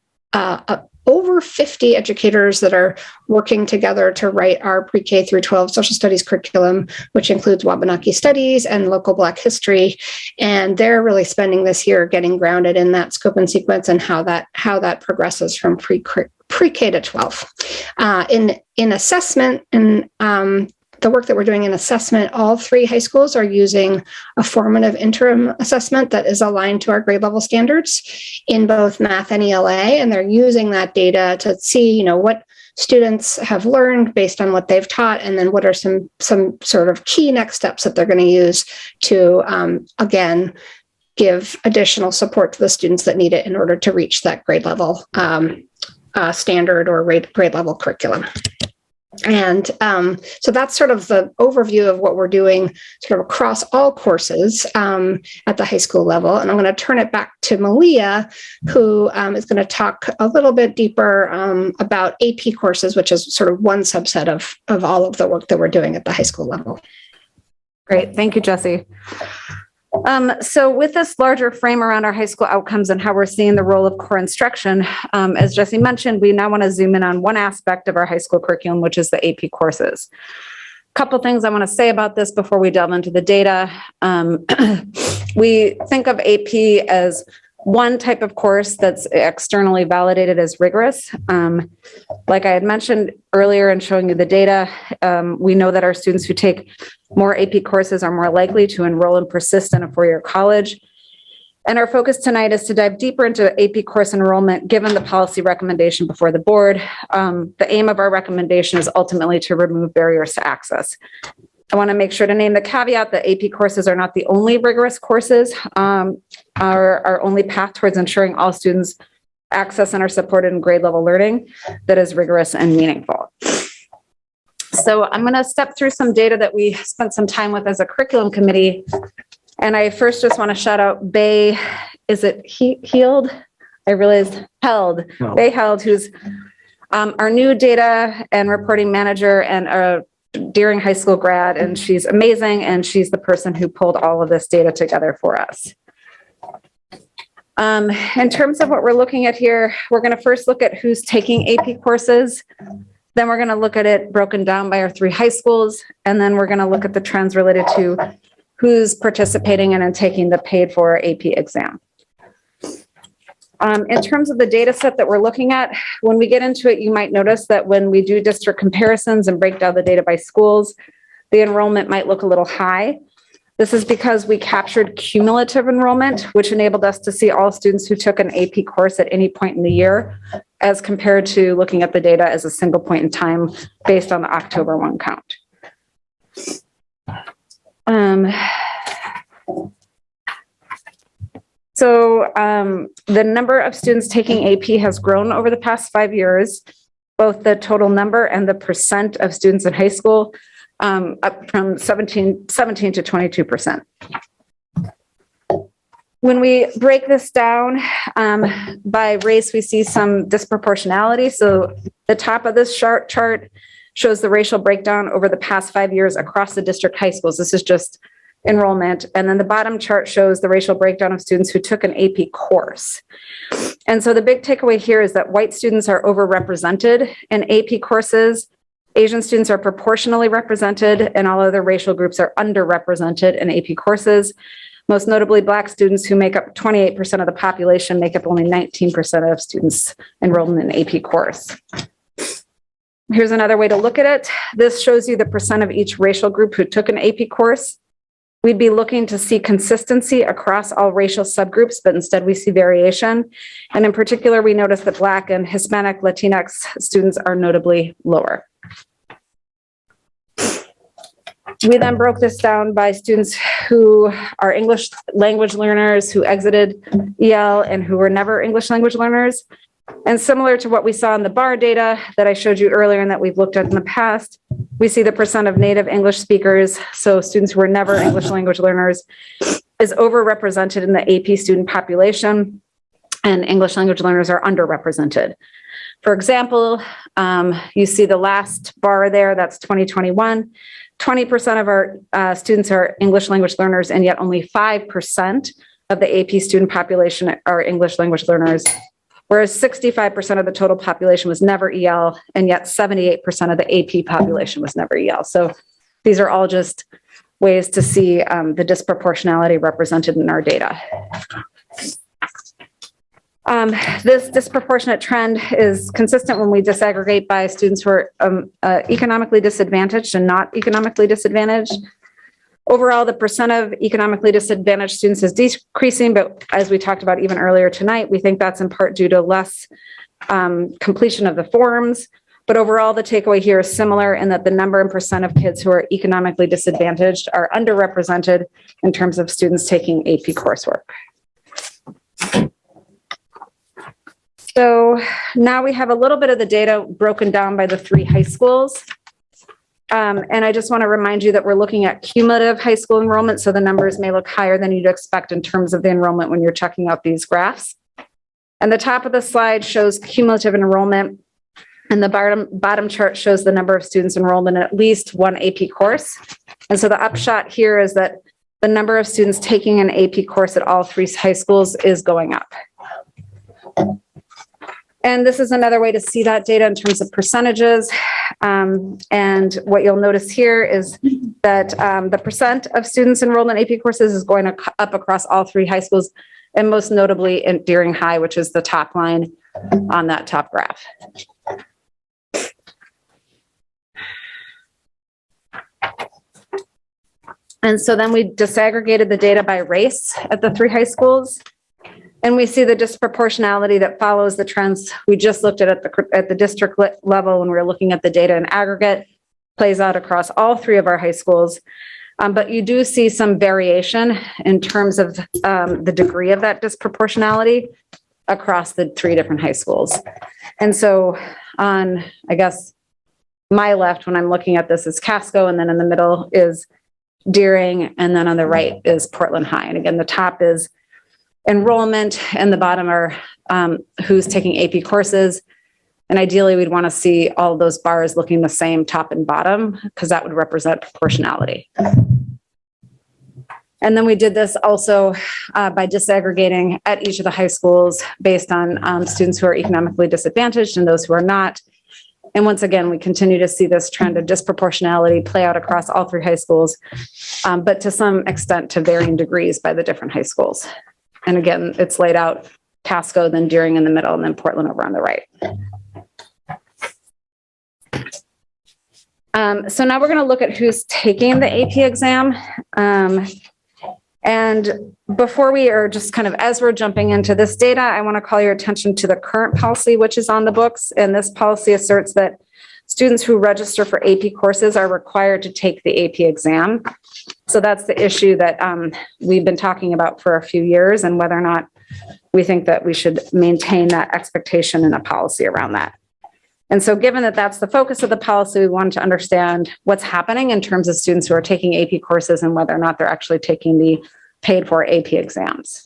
over 50 educators that are working together to write our pre-K through 12 social studies curriculum, which includes Wabanaki studies and local Black history. And they're really spending this year getting grounded in that scope and sequence and how that progresses from pre-K to 12. In assessment and the work that we're doing in assessment, all 3 high schools are using a formative interim assessment that is aligned to our grade level standards in both math and ELA. And they're using that data to see, what students have learned based on what they've taught, and then what are some sort of key next steps that they're going to use to, again, give additional support to the students that need it in order to reach that grade level standard or grade level curriculum. And so that's sort of the overview of what we're doing sort of across all courses at the high school level. And I'm going to turn it back to Malia, who is going to talk a little bit deeper about AP courses, which is sort of one subset of all of the work that we're doing at the high school level. Great. Thank you, Jessie. So with this larger frame around our high school outcomes and how we're seeing the role of core instruction, as Jessie mentioned, we now want to zoom in on one aspect of our high school curriculum, which is the AP courses. A couple things I want to say about this before we delve into the data. We think of AP as one type of course that's externally validated as rigorous. Like I had mentioned earlier in showing you the data, we know that our students who take more AP courses are more likely to enroll and persist in a four-year college. And our focus tonight is to dive deeper into AP course enrollment, given the policy recommendation before the board. The aim of our recommendation is ultimately to remove barriers to access. I want to make sure to name the caveat that AP courses are not the only rigorous courses. Our only path towards ensuring all students access and are supported in grade level learning that is rigorous and meaningful. So I'm going to step through some data that we spent some time with as a curriculum committee. And I first just want to shout out Bay, is it Held? I realized Held, Bay Held, who's our new data and reporting manager and a Deering High School grad, and she's amazing, and she's the person who pulled all of this data together for us. In terms of what we're looking at here, we're going to first look at who's taking AP courses. Then we're going to look at it broken down by our 3 high schools, and then we're going to look at the trends related to who's participating in and taking the paid for AP exam. In terms of the data set that we're looking at, when we get into it, you might notice that when we do district comparisons and break down the data by schools, the enrollment might look a little high. This is because we captured cumulative enrollment, which enabled us to see all students who took an AP course at any point in the year, as compared to looking at the data as a single point in time based on the October 1 count. So the number of students taking AP has grown over the past 5 years, both the total number and the percent of students in high school, up from 17 to 22%. When we break this down by race, we see some disproportionality. So the top of this chart shows the racial breakdown over the past 5 years across the district high schools. This is just enrollment. And then the bottom chart shows the racial breakdown of students who took an AP course. And so the big takeaway here is that white students are overrepresented in AP courses. Asian students are proportionally represented, and all other racial groups are underrepresented in AP courses. Most notably, Black students, who make up 28% of the population, make up only 19% of students enrolled in an AP course. Here's another way to look at it. This shows you the percent of each racial group who took an AP course. We'd be looking to see consistency across all racial subgroups, but instead we see variation. And in particular, we notice that Black and Hispanic Latinx students are notably lower. We then broke this down by students who are English language learners, who exited EL, and who were never English language learners. And similar to what we saw in the Barr data that I showed you earlier and that we've looked at in the past, we see the percent of native English speakers, so students who were never English language learners, is overrepresented in the AP student population, and English language learners are underrepresented. For example, you see the last bar there, that's 2021. 20% of our students are English language learners, and yet only 5% of the AP student population are English language learners. whereas 65% of the total population was never EL, and yet 78% of the AP population was never EL. So these are all just ways to see the disproportionality represented in our data. This disproportionate trend is consistent when we disaggregate by students who are economically disadvantaged and not economically disadvantaged. Overall, the percent of economically disadvantaged students is decreasing, but as we talked about even earlier tonight, we think that's in part due to less completion of the forms. But overall, the takeaway here is similar in that the number and percent of kids who are economically disadvantaged are underrepresented in terms of students taking AP coursework. So now we have a little bit of the data broken down by the 3 high schools. And I just want to remind you that we're looking at cumulative high school enrollment. So the numbers may look higher than you'd expect in terms of the enrollment when you're checking out these graphs. And the top of the slide shows cumulative enrollment. And the bottom chart shows the number of students enrolled in at least one AP course. And so the upshot here is that the number of students taking an AP course at all 3 high schools is going up. And this is another way to see that data in terms of percentages. And what you'll notice here is that the percent of students enrolled in AP courses is going up across all 3 high schools, and most notably in Deering High, which is the top line on that top graph. And so then we disaggregated the data by race at the 3 high schools. And we see the disproportionality that follows the trends we just looked at the district level when we were looking at the data in aggregate, plays out across all 3 of our high schools. But you do see some variation in terms of the degree of that disproportionality across the 3 different high schools. And so on, I guess, my left, when I'm looking at this, is Casco, and then in the middle is Deering, and then on the right is Portland High. And again, the top is enrollment, and the bottom are who's taking AP courses. And ideally, we'd want to see all of those bars looking the same top and bottom, because that would represent proportionality. And then we did this also by disaggregating at each of the high schools based on students who are economically disadvantaged and those who are not. And once again, we continue to see this trend of disproportionality play out across all 3 high schools, but to some extent to varying degrees by the different high schools. And again, it's laid out Casco, then Deering in the middle, and then Portland over on the right. So now we're going to look at who's taking the AP exam. And before we are just kind of, as we're jumping into this data, I want to call your attention to the current policy, which is on the books. And this policy asserts that students who register for AP courses are required to take the AP exam. So that's the issue that we've been talking about for a few years, and whether or not we think that we should maintain that expectation in a policy around that. And so given that that's the focus of the policy, we wanted to understand what's happening in terms of students who are taking AP courses and whether or not they're actually taking the paid for AP exams.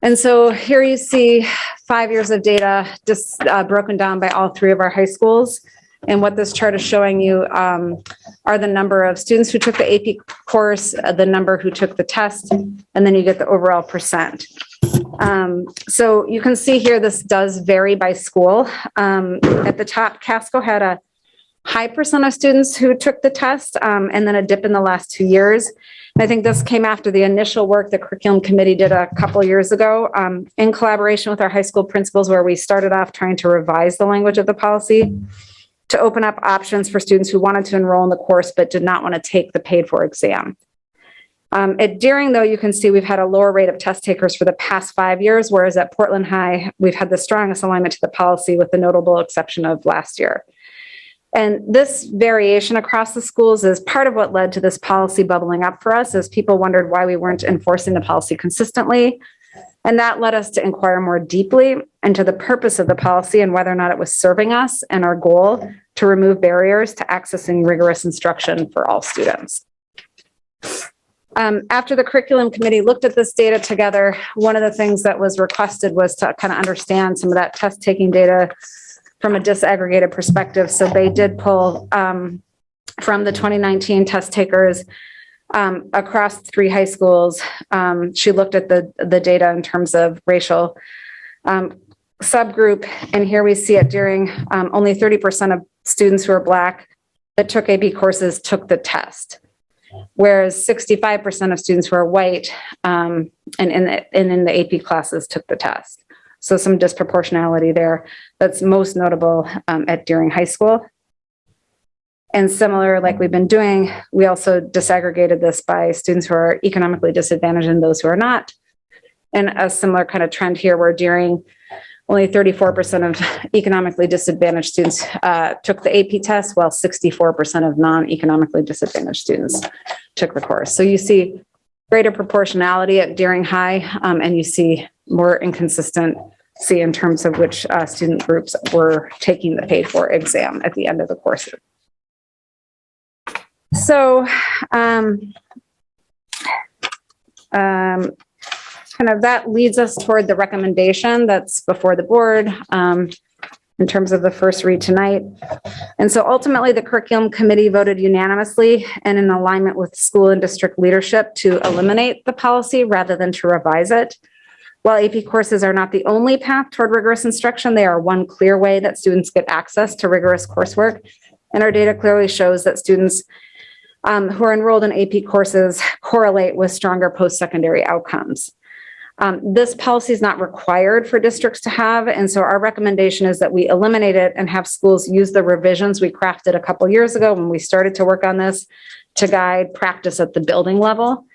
And so here you see 5 years of data just broken down by all 3 of our high schools. And what this chart is showing you are the number of students who took the AP course, the number who took the test, and then you get the overall percent. So you can see here, this does vary by school. At the top, Casco had a high percent of students who took the test, and then a dip in the last 2 years. And I think this came after the initial work the curriculum committee did a couple years ago in collaboration with our high school principals, where we started off trying to revise the language of the policy to open up options for students who wanted to enroll in the course but did not want to take the paid for exam. At Deering, though, you can see we've had a lower rate of test takers for the past 5 years, whereas at Portland High, we've had the strongest alignment to the policy with the notable exception of last year. And this variation across the schools is part of what led to this policy bubbling up for us, as people wondered why we weren't enforcing the policy consistently. And that led us to inquire more deeply into the purpose of the policy and whether or not it was serving us and our goal to remove barriers to accessing rigorous instruction for all students. After the curriculum committee looked at this data together, one of the things that was requested was to kind of understand some of that test taking data from a disaggregated perspective. So they did pull from the 2019 test takers across 3 high schools. She looked at the data in terms of racial subgroup, and here we see it during only 30% of students who are Black that took AP courses took the test, whereas 65% of students who are white and in the AP classes took the test. So some disproportionality there. That's most notable at during high school. And similar, like we've been doing, we also disaggregated this by students who are economically disadvantaged and those who are not. And a similar kind of trend here where during only 34% of economically disadvantaged students took the AP test, while 64% of non-economically disadvantaged students took the course. So you see greater proportionality at during high, and you see more inconsistency in terms of which student groups were taking the paid for exam at the end of the course. So kind of that leads us toward the recommendation that's before the board in terms of the first read tonight. And so ultimately the curriculum committee voted unanimously and in alignment with school and district leadership to eliminate the policy rather than to revise it. While AP courses are not the only path toward rigorous instruction, they are one clear way that students get access to rigorous coursework. And our data clearly shows that students who are enrolled in AP courses correlate with stronger post-secondary outcomes. This policy is not required for districts to have, and so our recommendation is that we eliminate it and have schools use the revisions we crafted a couple years ago when we started to work on this to guide practice at the building level.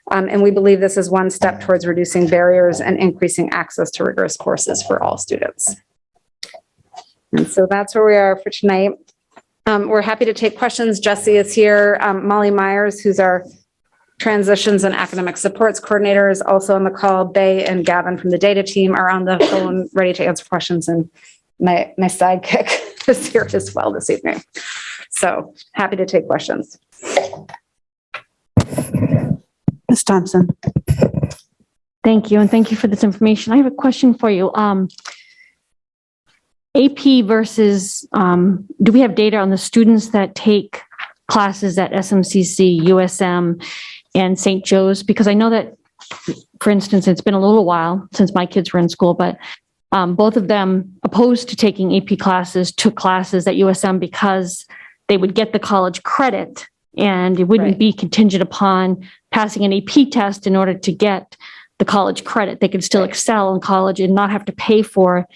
And we believe this is one step towards reducing barriers and increasing access to rigorous courses for all students. And so that's where we are for tonight. We're happy to take questions. Jesse is here. Molly Myers, who's our transitions and academic supports coordinator, is also on the call. Bay and Gavin from the data team are on the phone ready to answer questions. And my sidekick is here as well this evening. So happy to take questions. Ms. Thompson. Thank you. And thank you for this information. I have a question for you. AP versus, do we have data on the students that take classes at SMCC, USM, and St. Joe's? Because I know that, for instance, it's been a little while since my kids were in school, but both of them, opposed to taking AP classes, took classes at USM because they would get the college credit and it wouldn't be contingent upon passing an AP test in order to get the college credit. They could still excel in college and not have to pay for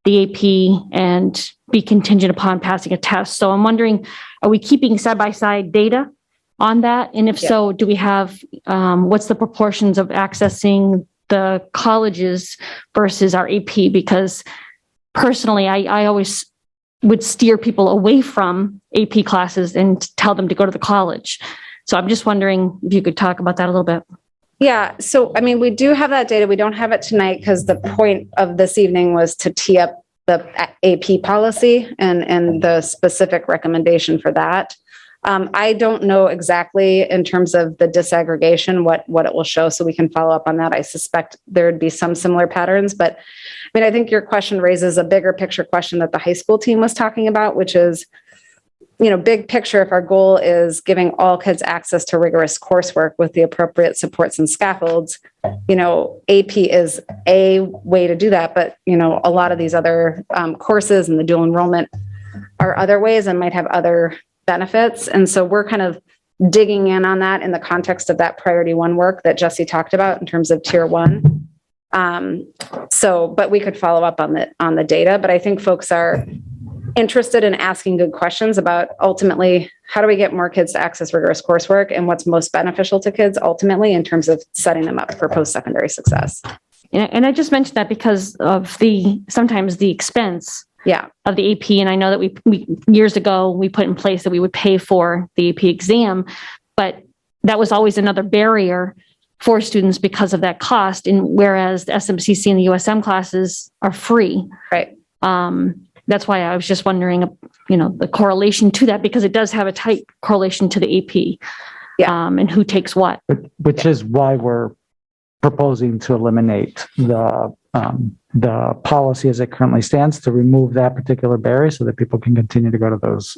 the AP and be contingent upon passing a test. So I'm wondering, are we keeping side-by-side data on that? And if so, do we have, what's the proportions of accessing the colleges versus our AP? Because personally, I always would steer people away from AP classes and tell them to go to the college. So I'm just wondering if you could talk about that a little bit. Yeah, so I mean, we do have that data. We don't have it tonight because the point of this evening was to tee up the AP policy and the specific recommendation for that. I don't know exactly in terms of the disaggregation what it will show, so we can follow up on that. I suspect there'd be some similar patterns, but I mean, I think your question raises a bigger picture question that the high school team was talking about, which is, you know, big picture, if our goal is giving all kids access to rigorous coursework with the appropriate supports and scaffolds, you know, AP is a way to do that. But, you know, a lot of these other courses and the dual enrollment are other ways and might have other benefits. And so we're kind of digging in on that in the context of that priority one work that Jesse talked about in terms of tier one. But we could follow up on the data, but I think folks are interested in asking good questions about ultimately how do we get more kids to access rigorous coursework and what's most beneficial to kids ultimately in terms of setting them up for post-secondary success. And I just mentioned that because of sometimes the expense of the AP. And I know that we years ago, we put in place that we would pay for the AP exam, but that was always another barrier for students because of that cost. And whereas the SMCC and the USM classes are free. Right. That's why I was just wondering, you know, the correlation to that, because it does have a tight correlation to the AP and who takes what. Which is why we're proposing to eliminate the policy as it currently stands, to remove that particular barrier so that people can continue to go to those,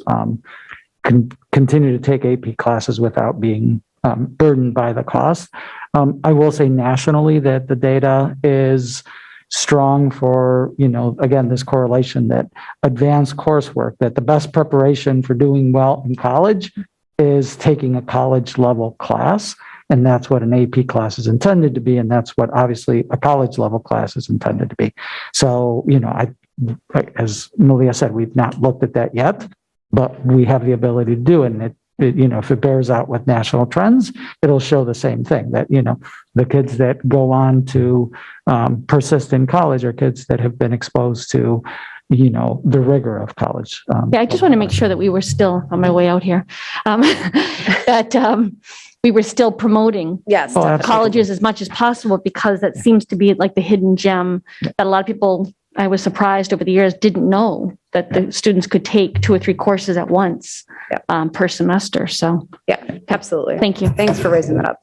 continue to take AP classes without being burdened by the cost. I will say nationally that the data is strong for, again, this correlation that advanced coursework, that the best preparation for doing well in college is taking a college level class. And that's what an AP class is intended to be. And that's what obviously a college level class is intended to be. So, as Malia said, we've not looked at that yet, but we have the ability to do it. And if it bears out with national trends, it'll show the same thing, that, the kids that go on to persist in college are kids that have been exposed to, the rigor of college. Yeah, I just want to make sure that we were still on my way out here, that we were still promoting Yes. colleges as much as possible, because that seems to be like the hidden gem that a lot of people, I was surprised over the years, didn't know that the students could take 2 or 3 courses at once per semester. So Yeah, absolutely. thank you. Thanks for raising that up.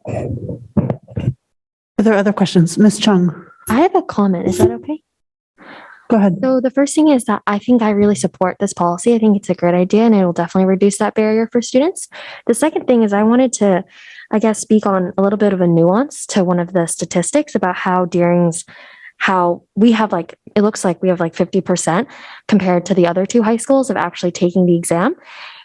Are there other questions? Ms. Chung, I have a comment. Is that okay? go ahead. So the first thing is that I think I really support this policy. I think it's a great idea and it will definitely reduce that barrier for students. The second thing is I wanted to, speak on a little bit of a nuance to one of the statistics about how we have it looks like we have 50% compared to the other 2 high schools of actually taking the exam.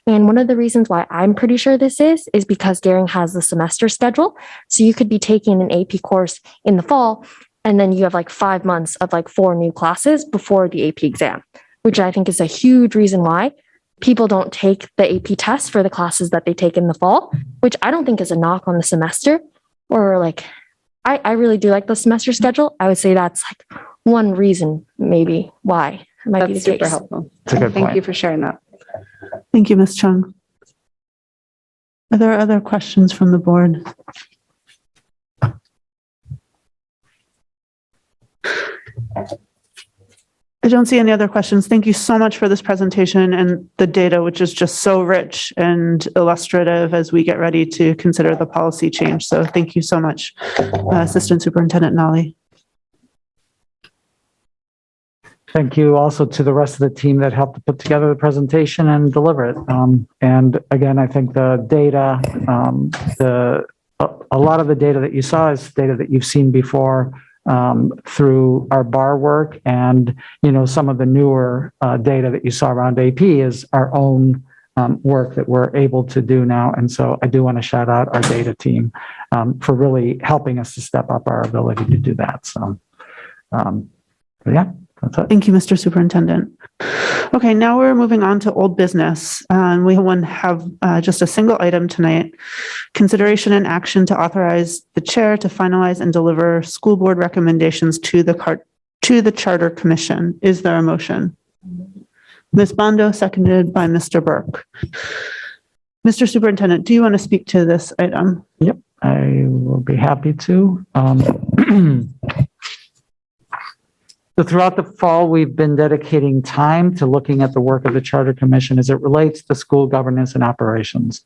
And one of the reasons why I'm pretty sure this is because Deering has the semester schedule. So you could be taking an AP course in the fall, and then you have 5 months of 4 new classes before the AP exam, which I think is a huge reason why people don't take the AP test for the classes that they take in the fall, which I don't think is a knock on the semester, or I really do like the semester schedule. I would say that's one reason maybe why it might be the That's super case. helpful. It's a good Thank point. you for sharing that. Thank you, Ms. Chung. Are there other questions from the board? I don't see any other questions. Thank you so much for this presentation and the data, which is just so rich and illustrative as we get ready to consider the policy change. So thank you so much, Assistant Superintendent Nally. Thank you also to the rest of the team that helped to put together the presentation and deliver it. And again, I think the data, a lot of the data that you saw is data that you've seen before through our Barr work, and some of the newer data that you saw around AP is our own work that we're able to do now. And so I do want to shout out our data team for really helping us to step up our ability to do that. So, yeah. That's it. Thank you, Mr. Superintendent. Okay, now we're moving on to old business. We have just a single item tonight: consideration and action to authorize the chair to finalize and deliver school board recommendations to the Charter Commission. Is there a motion? Ms. Bondo, seconded by Mr. Burke. Mr. Superintendent, do you want to speak to this item? Yep, I will be happy to. So throughout the fall, we've been dedicating time to looking at the work of the Charter Commission as it relates to school governance and operations.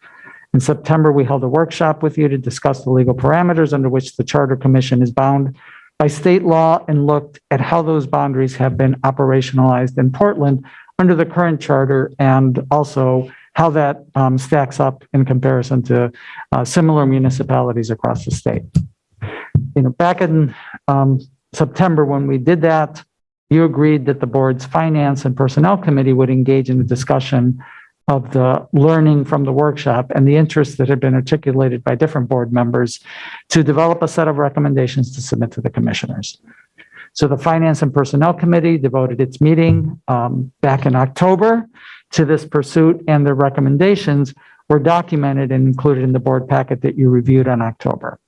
In September, we held a workshop with you to discuss the legal parameters under which the Charter Commission is bound by state law and looked at how those boundaries have been operationalized in Portland under the current charter, and also how that stacks up in comparison to similar municipalities across the state. Back in September, when we did that, you agreed that the board's finance and personnel committee would engage in the discussion of the learning from the workshop and the interests that had been articulated by different board members to develop a set of recommendations to submit to the commissioners. So the finance and personnel committee devoted its meeting back in October to this pursuit, and the recommendations were documented and included in the board packet that you reviewed on October.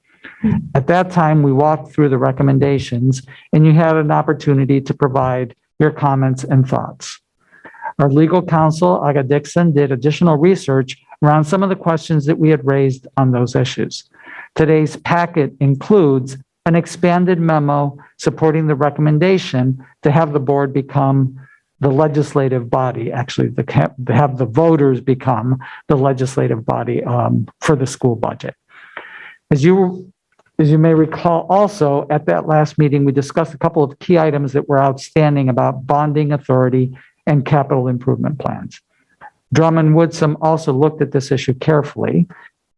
At that time, we walked through the recommendations, and you had an opportunity to provide your comments and thoughts. Our legal counsel, Aga Dixon, did additional research around some of the questions that we had raised on those issues. Today's packet includes an expanded memo supporting the recommendation to have the board become the legislative body, actually to have the voters become the legislative body for the school budget. As you may recall, also at that last meeting, we discussed a couple of key items that were outstanding about bonding authority and capital improvement plans. Drummond Woodsum also looked at this issue carefully,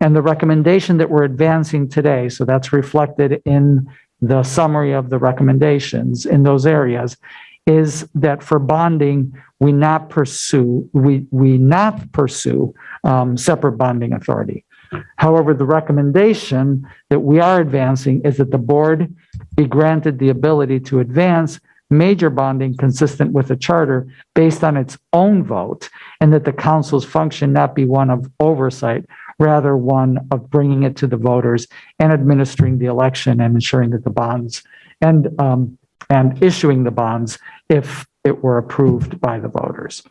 and the recommendation that we're advancing today, so that's reflected in the summary of the recommendations in those areas is that for bonding, we not pursue separate bonding authority. However, the recommendation that we are advancing is that the board be granted the ability to advance major bonding consistent with the charter based on its own vote, and that the council's function not be one of oversight, rather one of bringing it to the voters and administering the election and ensuring that the bonds and issuing the bonds if it were approved by the voters.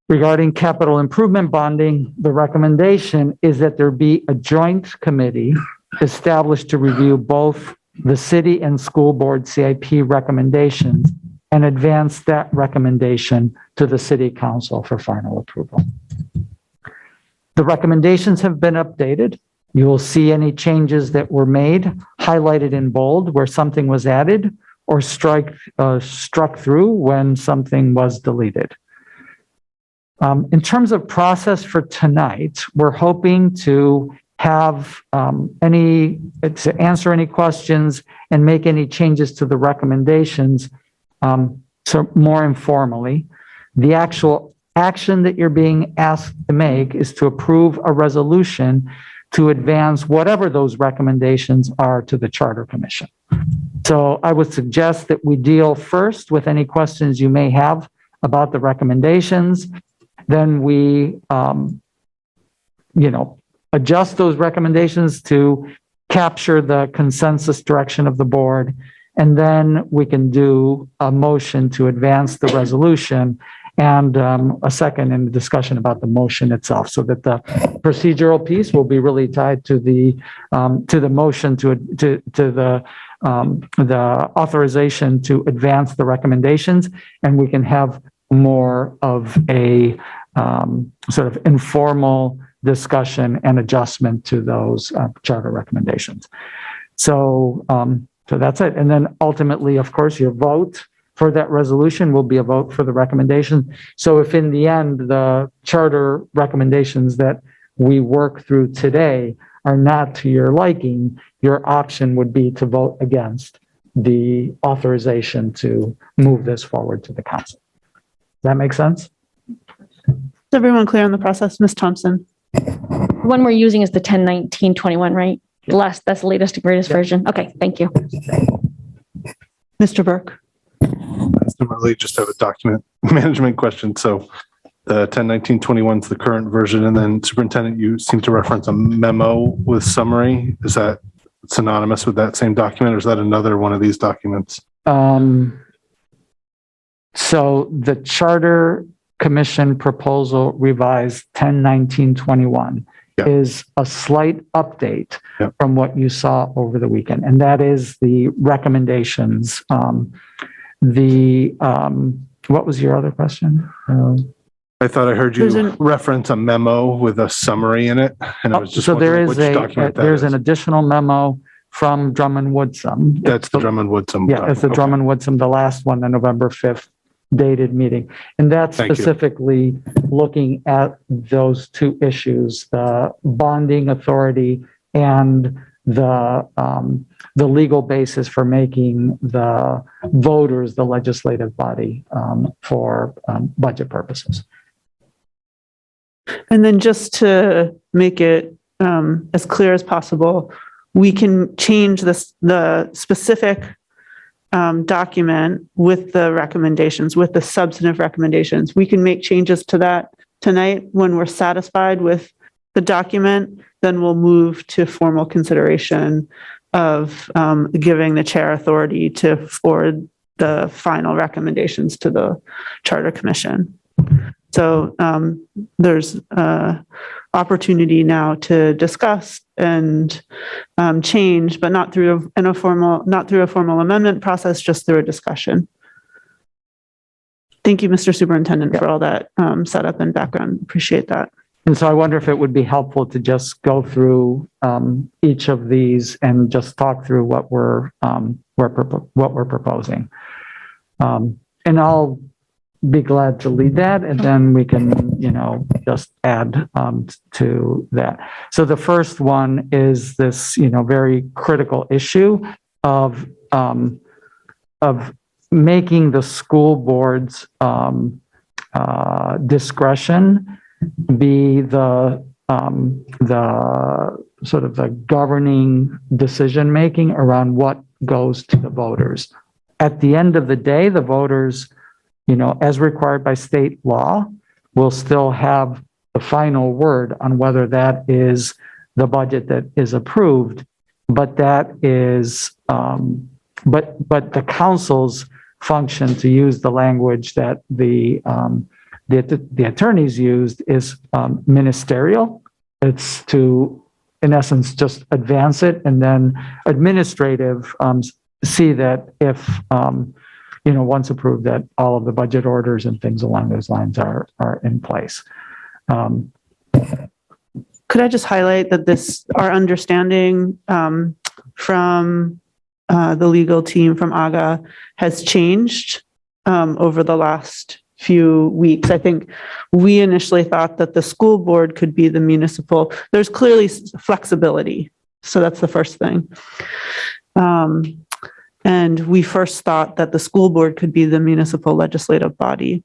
Regarding capital improvement bonding, the recommendation is that there be a joint committee established to review both the city and school board CIP recommendations and advance that recommendation to the city council for final approval. The recommendations have been updated. You will see any changes that were made highlighted in bold where something was added or struck through when something was deleted. In terms of process for tonight, we're hoping to have to answer any questions and make any changes to the recommendations so more informally. The actual action that you're being asked to make is to approve a resolution to advance whatever those recommendations are to the Charter Commission. So I would suggest that we deal first with any questions you may have about the recommendations. Then we, adjust those recommendations to capture the consensus direction of the board. And then we can do a motion to advance the resolution and a second in the discussion about the motion itself, so that the procedural piece will be really tied to the motion to the authorization to advance the recommendations, and we can have more of a sort of informal discussion and adjustment to those charter recommendations. So that's it. And then ultimately, of course, your vote for that resolution will be a vote for the recommendation. So if in the end, the charter recommendations that we work through today are not to your liking, your option would be to vote against the authorization to move this forward to the council. Does that make sense? Is everyone clear on the process? Ms. Thompson? The one we're using is the 10/19/21, right? That's the latest and greatest version. Okay, thank you. Mr. Burke? Similarly, just have a document management question. So the 10/19/21 is the current version, and then Superintendent, you seem to reference a memo with summary. Is that synonymous with that same document, or is that another one of these documents? So the Charter Commission proposal revised 10/19/21 is a slight update from what you saw over the weekend, and that is the recommendations. What was your other question? I thought I heard you reference a memo with a summary in it, and I was just wondering which document that is. There's an additional memo from Drummond Woodsum. That's the Drummond Woodsum. Yeah, it's the Drummond Woodsum, the last one, the November 5th dated meeting. And that's specifically looking at those two issues, the bonding authority and the legal basis for making the voters the legislative body for budget purposes. And then just to make it as clear as possible, we can change the specific document with the recommendations, with the substantive recommendations. We can make changes to that tonight. When we're satisfied with the document, then we'll move to formal consideration of giving the chair authority to forward the final recommendations to the Charter Commission. So there's opportunity now to discuss and change, but not through a formal amendment process, just through a discussion. Thank you, Mr. Superintendent, for all that setup and background. Appreciate that. And so I wonder if it would be helpful to just go through each of these and just talk through what we're proposing. And I'll be glad to lead that, and then we can, just add to that. So the first one is this, very critical issue of making the school board's discretion be the sort of the governing decision making around what goes to the voters. At the end of the day, the voters, as required by state law, will still have the final word on whether that is the budget that is approved. But that is, but the council's function, to use the language that the attorneys used, is ministerial. It's to, in essence, just advance it, and then administrative see that if once approved, that all of the budget orders and things along those lines are in place. Could I just highlight that our understanding from the legal team from AGA has changed over the last few weeks. I think we initially thought that the school board could be the municipal. There's clearly flexibility. So that's the first thing. And we first thought that the school board could be the municipal legislative body.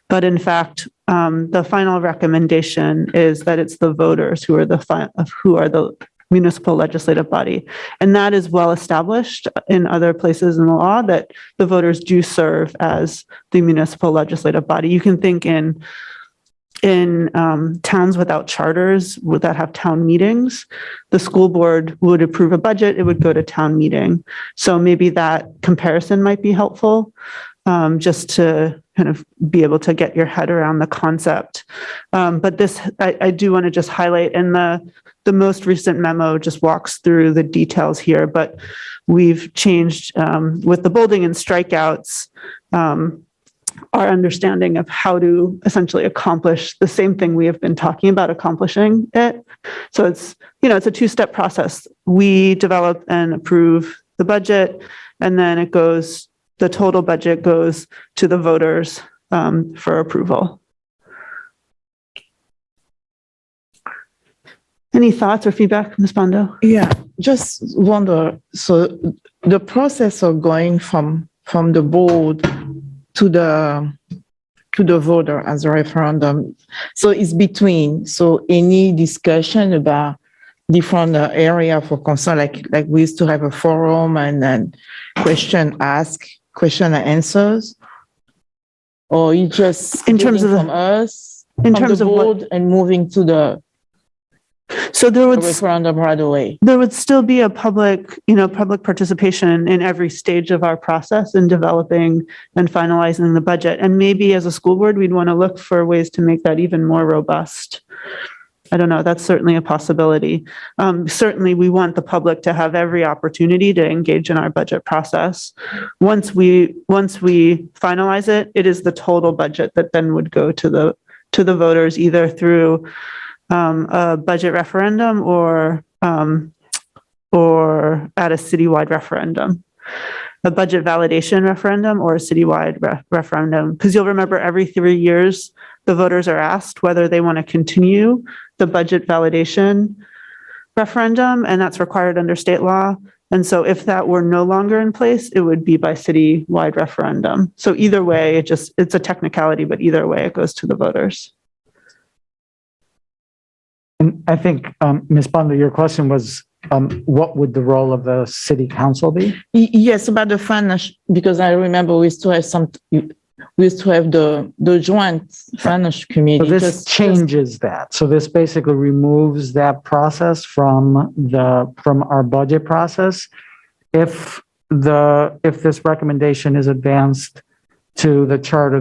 But in fact, the final recommendation is that it's the voters who are the municipal legislative body. And that is well established in other places in the law, that the voters do serve as the municipal legislative body. You can think in towns without charters that have town meetings, the school board would approve a budget, it would go to town meeting. So maybe that comparison might be helpful, just to kind of be able to get your head around the concept. But this, I do want to just highlight, and the most recent memo just walks through the details here, but we've changed with the bolding and strikeouts, our understanding of how to essentially accomplish the same thing we have been talking about accomplishing it. So it's, it's a two-step process. We develop and approve the budget, and then the total budget goes to the voters for approval. Any thoughts or feedback, Ms. Bondo? Yeah, just wonder, so the process of going from the board to the voter as a referendum, so it's between, so any discussion about different area for concern, like we used to have a forum and then question and answers, or you just in terms of from us, in terms the of board what, and moving to the so there would referendum right away. There would still be a public participation in every stage of our process in developing and finalizing the budget. And maybe as a school board, we'd want to look for ways to make that even more robust. I don't know. That's certainly a possibility. Certainly, we want the public to have every opportunity to engage in our budget process. Once we finalize it, it is the total budget that then would go to the voters, either through a budget referendum or at a citywide referendum, a budget validation referendum or a citywide referendum. Because you'll remember every 3 years, the voters are asked whether they want to continue the budget validation referendum, and that's required under state law. And so if that were no longer in place, it would be by citywide referendum. So either way, it's a technicality, but either way, it goes to the voters. And I think, Ms. Bondo, your question was, what would the role of the city council be? Yes, about the finance, because I remember we used to have the joint finance committee. So this changes that. So this basically removes that process from our budget process. If this recommendation is advanced to the charter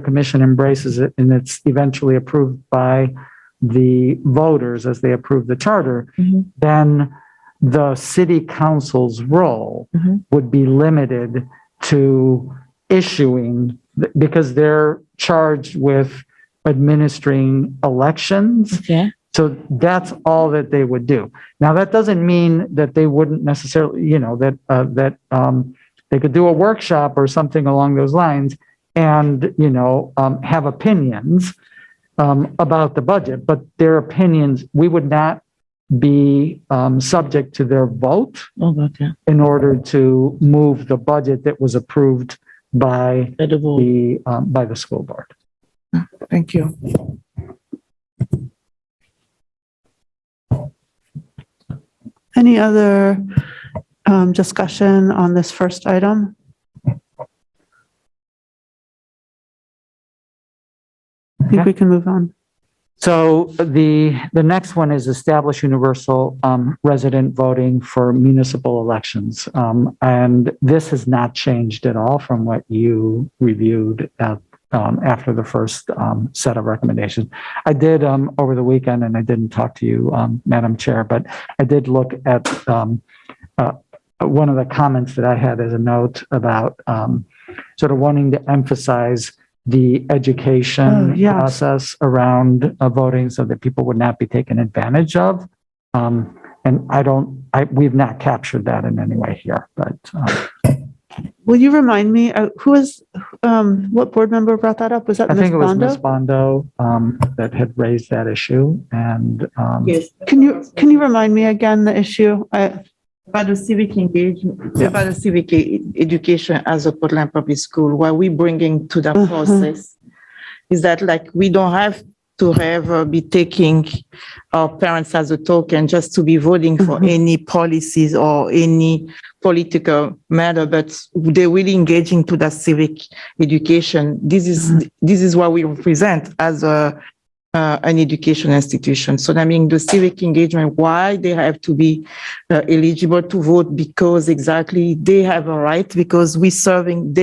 commission embraces it, and it's eventually approved by the voters as they approve the charter, then the city council's role would be limited to issuing, because they're charged with administering elections. Okay. So that's all that they would do. Now, that doesn't mean that they wouldn't necessarily, they could do a workshop or something along those lines and, have opinions about the budget, but their opinions, we would not be subject to their vote in order to move the budget that was approved by the school board. Thank you. Any other discussion on this first item? I think we can move on. So the next one is establish universal resident voting for municipal elections. And this has not changed at all from what you reviewed after the first set of recommendations. I did over the weekend, and I didn't talk to you, Madam Chair, but I did look at one of the comments that I had as a note about sort of wanting to emphasize the education process around voting so that people would not be taken advantage of. And we've not captured that in any way here, but. Will you remind me, what board member brought that up? Was that Ms. Bondo? I think it was Ms. Bondo that had raised that issue, and. Yes. Can you remind me again the issue? About the civic engagement, about the civic education as a Portland Public School, what we bringing to the process is that we don't have to be taking our parents as a token just to be voting for any policies or any political matter, but they're really engaging to the civic education. This is what we represent as an education institution. So that means the civic engagement, why they have to be eligible to vote, because exactly they have a right, because we're serving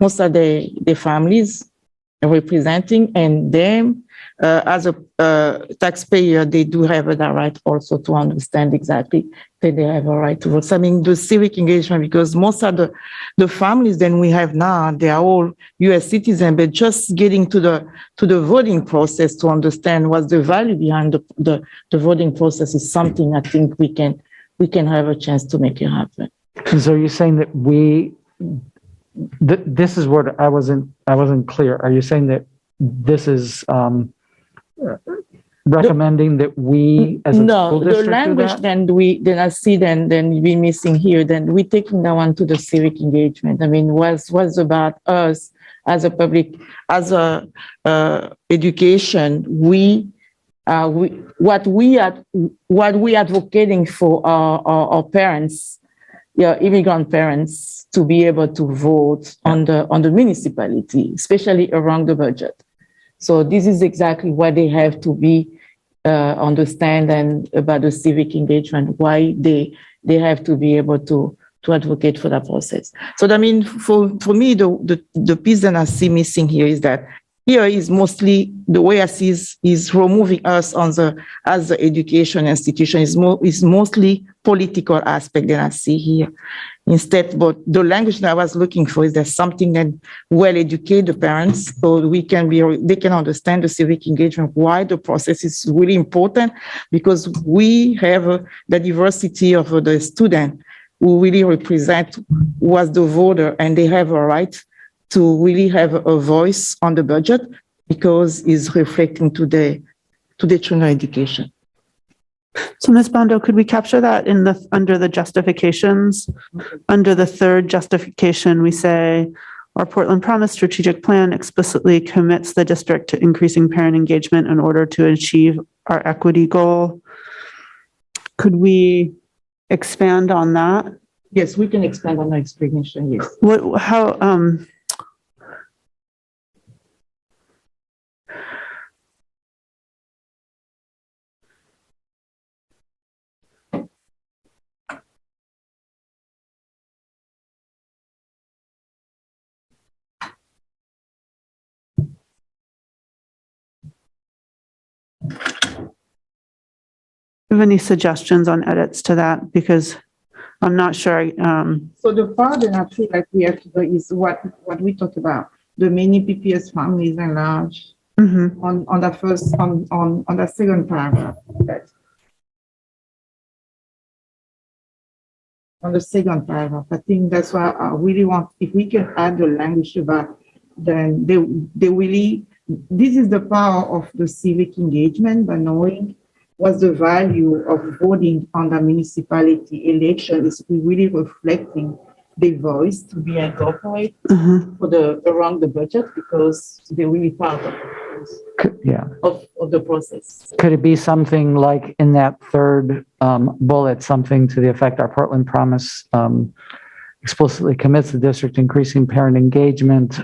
most of their families representing, and them as a taxpayer, they do have the right also to understand exactly that they have a right to vote. So I mean, the civic engagement, because most of the families that we have now, they are all U.S. citizens, but just getting to the voting process to understand what's the value behind the voting process is something I think we can have a chance to make it happen. And so you're saying that this is what I wasn't clear. Are you saying that this is recommending that we as a school district the language then I see then we missing here, then we're taking that one to the civic engagement. I mean, was about us as a public, as a education, what we advocating for our parents, immigrant parents, to be able to vote on the municipality, especially around the budget. So this is exactly what they have to be understand and about the civic engagement, why they have to be able to advocate for that process. So I mean, for me, the piece that I see missing here is that here is mostly the way I see is removing us as the education institution is mostly political aspect that I see here. Instead, but the language that I was looking for is that something that will educate the parents so they can understand the civic engagement, why the process is really important, because we have the diversity of the student who really represent was the voter, and they have a right to really have a voice on the budget because it's reflecting to the children education. So Ms. Bondo, could we capture that under the justifications? Under the third justification, we say, our Portland Promise strategic plan explicitly commits the district to increasing parent engagement in order to achieve our equity goal. Could we expand on that? Yes, we can expand on the explanation, yes. Have any suggestions on edits to that? Because I'm not sure. So the part that I feel like we have to do is what we talked about, the many PPS families and large on the first on the second paragraph. on the second paragraph. I think that's why I really want, if we can add the language to that, then they really, this is the power of the civic engagement, by knowing what's the value of voting on the municipality election is really reflecting the voice to be incorporated for around the budget, because they're really part of the process. Could it be something like in that third bullet, something to the effect, our Portland promise explicitly commits the district to increasing parent engagement,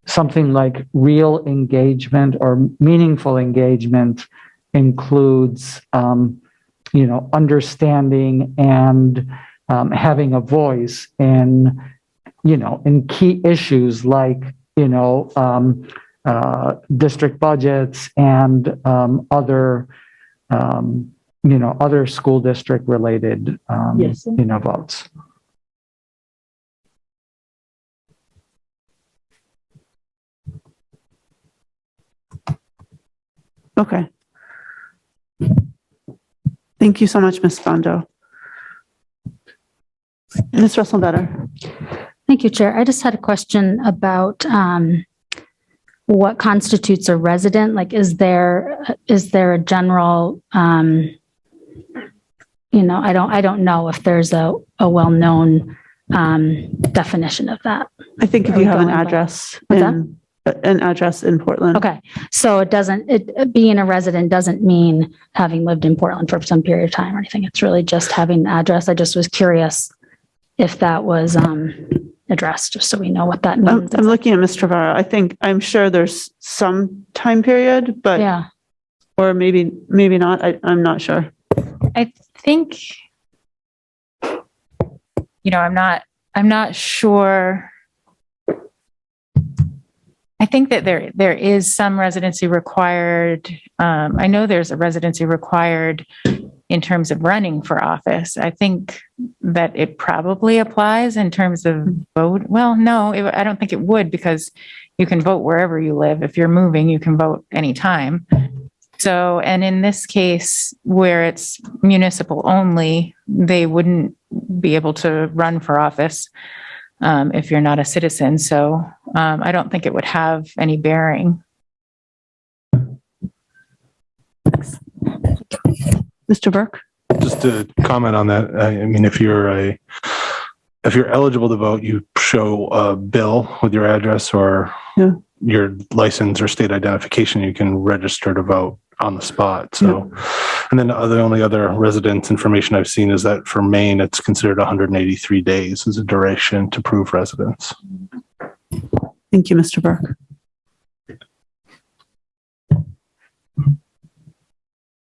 something like real engagement or meaningful engagement includes, understanding and having a voice in key issues like, district budgets and other school district related, votes. Okay. Thank you so much, Ms. Bondo. Ms. Russell-Better. Thank you, Chair. I just had a question about what constitutes a resident. Like, is there a general, I don't know if there's a well-known definition of that. I think if you have an address in Portland. Okay. So being a resident doesn't mean having lived in Portland for some period of time or anything. It's really just having the address. I just was curious if that was addressed, just so we know what that means. I'm looking at Ms. Trevara. I'm sure there's some time period, but yeah, or maybe not. I'm not sure. I think, I'm not sure. I think that there is some residency required. I know there's a residency required in terms of running for office. I think that it probably applies in terms of vote. Well, no, I don't think it would, because you can vote wherever you live. If you're moving, you can vote anytime. So, and in this case, where it's municipal only, they wouldn't be able to run for office if you're not a citizen. So I don't think it would have any bearing. Mr. Burke? Just to comment on that, I mean, if you're eligible to vote, you show a bill with your address or your license or state identification, you can register to vote on the spot. So, and then the only other residence information I've seen is that for Maine, it's considered 183 days as a duration to prove residence. Thank you, Mr. Burke.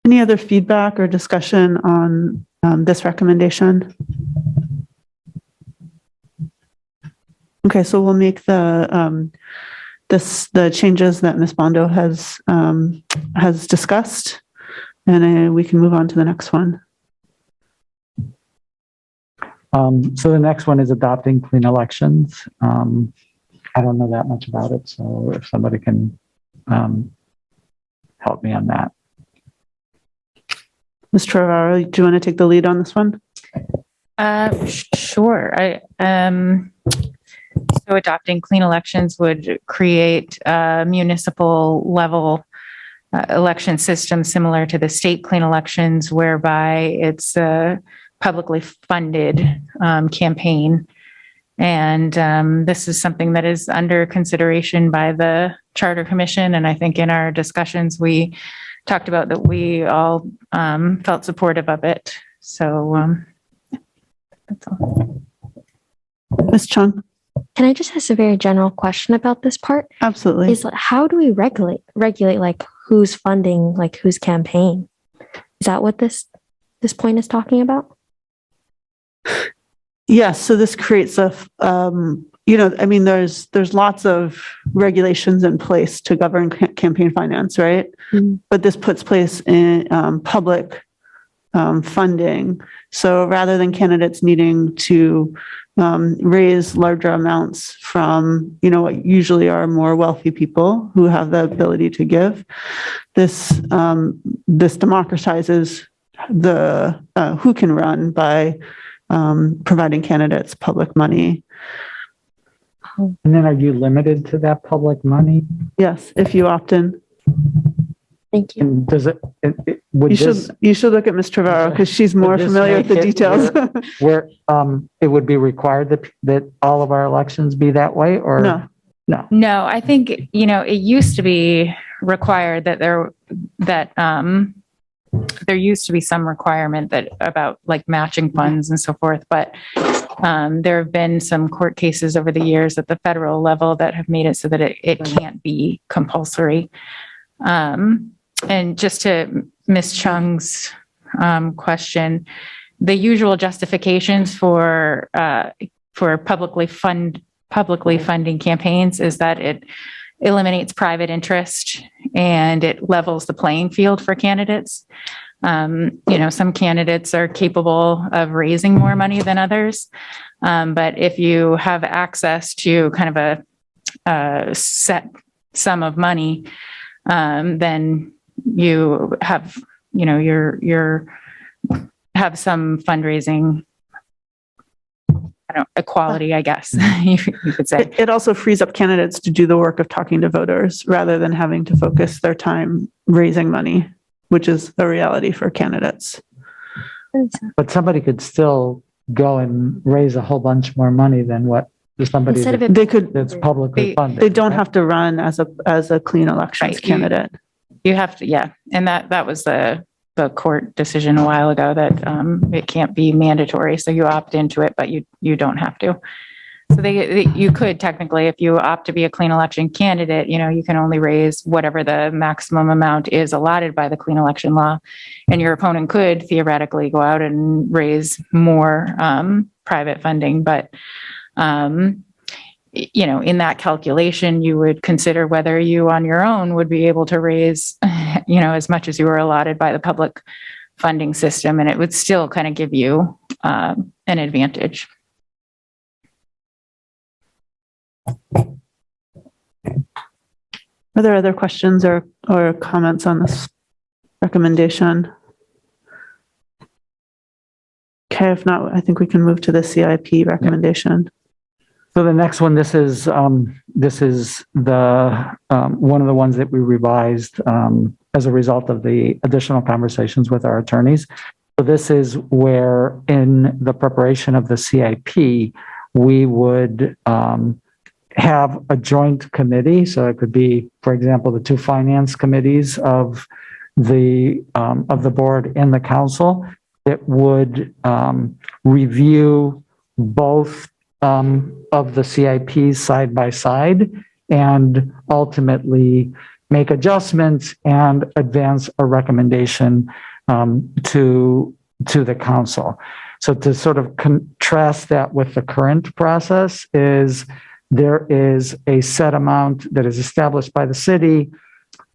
Any other feedback or discussion on this recommendation? Okay, so we'll make the changes that Ms. Bondo has discussed, and we can move on to the next one. So the next one is adopting clean elections. I don't know that much about it, so if somebody can help me on that. Ms. Trevara, do you want to take the lead on this one? Sure. So adopting clean elections would create a municipal level election system similar to the state clean elections, whereby it's a publicly funded campaign. And this is something that is under consideration by the Charter Commission. And I think in our discussions, we talked about that we all felt supportive of it. So that's all. Ms. Chung? Can I just ask a very general question about this part? Absolutely. Is how do we regulate like who's funding, like whose campaign? Is that what this point is talking about? Yes. So this creates there's lots of regulations in place to govern campaign finance, right? Mm-hmm. But this puts place in public funding. So rather than candidates needing to raise larger amounts from, what usually are more wealthy people who have the ability to give, this democratizes the who can run by providing candidates public money. And then are you limited to that public money? Yes, if you opt in. Thank you. And does would You should look at Ms. Trevorrow because she's more would this familiar with the make it details. where it would be required that all of our elections be that way, or? No. No, I think, it used to be required that there used to be some requirement that about like matching funds and so forth, but there have been some court cases over the years at the federal level that have made it so that it can't be compulsory. And just to Ms. Chung's question, the usual justifications for publicly funding campaigns is that it eliminates private interest and it levels the playing field for candidates. Some candidates are capable of raising more money than others. But if you have access to kind of a set sum of money, then you have, have some fundraising equality, I guess you could say. It also frees up candidates to do the work of talking to voters rather than having to focus their time raising money, which is a reality for candidates. But somebody could still go and raise a whole bunch more money than what somebody They could. that's publicly funded. They don't have to run as a clean elections Right. candidate. You have to, yeah. And that was the court decision a while ago that it can't be mandatory. So you opt into it, but you don't have to. So you could technically, if you opt to be a clean election candidate, you can only raise whatever the maximum amount is allotted by the clean election law. And your opponent could theoretically go out and raise more private funding. But, in that calculation, you would consider whether you on your own would be able to raise, as much as you were allotted by the public funding system. And it would still kind of give you an advantage. Are there other questions or comments on this recommendation? Okay, if not, I think we can move to the CIP recommendation. So the next one, this is the one of the ones that we revised as a result of the additional conversations with our attorneys. So this is where in the preparation of the CIP, we would have a joint committee. So it could be, for example, the two finance committees of the board and the council that would review both of the CIPs side by side and ultimately make adjustments and advance a recommendation to the council. So to sort of contrast that with the current process is there is a set amount that is established by the city.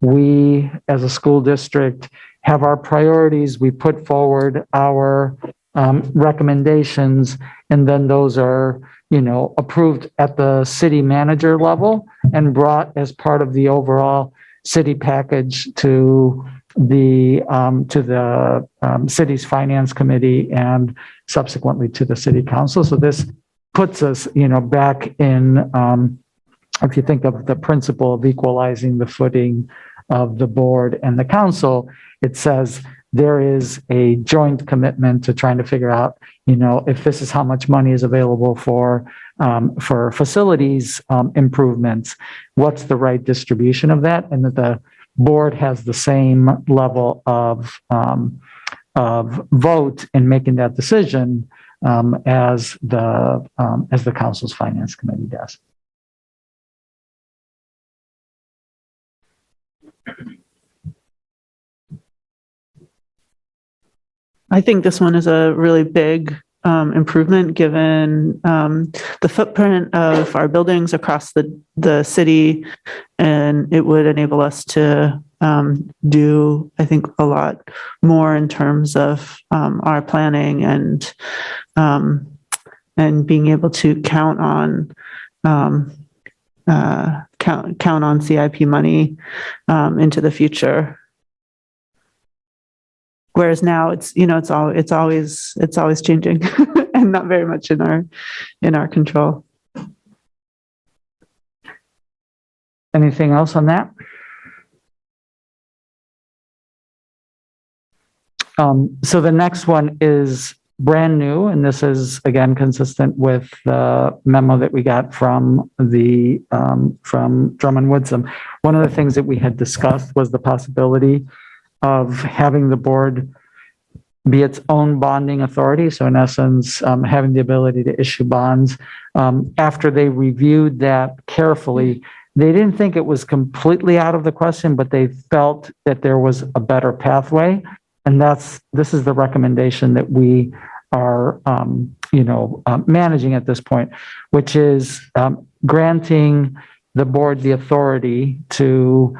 We, as a school district, have our priorities. We put forward our recommendations, and then those are, approved at the city manager level and brought as part of the overall city package to the city's finance committee and subsequently to the city council. So this puts us, back in, if you think of the principle of equalizing the footing of the board and the council, it says there is a joint commitment to trying to figure out, if this is how much money is available for facilities improvements, what's the right distribution of that, and that the board has the same level of vote in making that decision as the council's finance committee does. I think this one is a really big improvement given the footprint of our buildings across the city, and it would enable us to do, I think, a lot more in terms of our planning and being able to count on CIP money into the future. Whereas now it's always changing not very much in our control. Anything else on that? So the next one is brand new, and this is again consistent with the memo that we got from from Drummond Woodsum. One of the things that we had discussed was the possibility of having the board be its own bonding authority. So in essence, having the ability to issue bonds. After they reviewed that carefully, they didn't think it was completely out of the question, but they felt that there was a better pathway. And this is the recommendation that we are, managing at this point, which is granting the board the authority to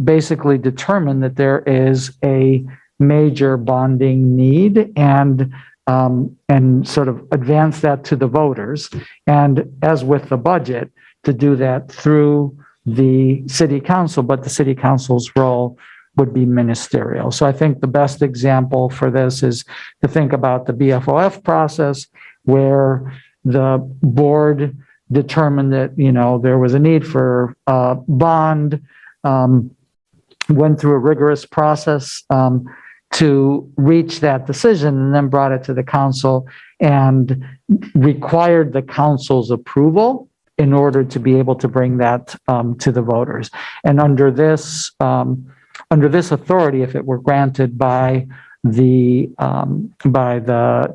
basically determine that there is a major bonding need and sort of advance that to the voters. And as with the budget, to do that through the city council, but the city council's role would be ministerial. So I think the best example for this is to think about the BFOF process, where the board determined that, there was a need for a bond, went through a rigorous process to reach that decision, and then brought it to the council and required the council's approval in order to be able to bring that to the voters. And under this authority, if it were granted by the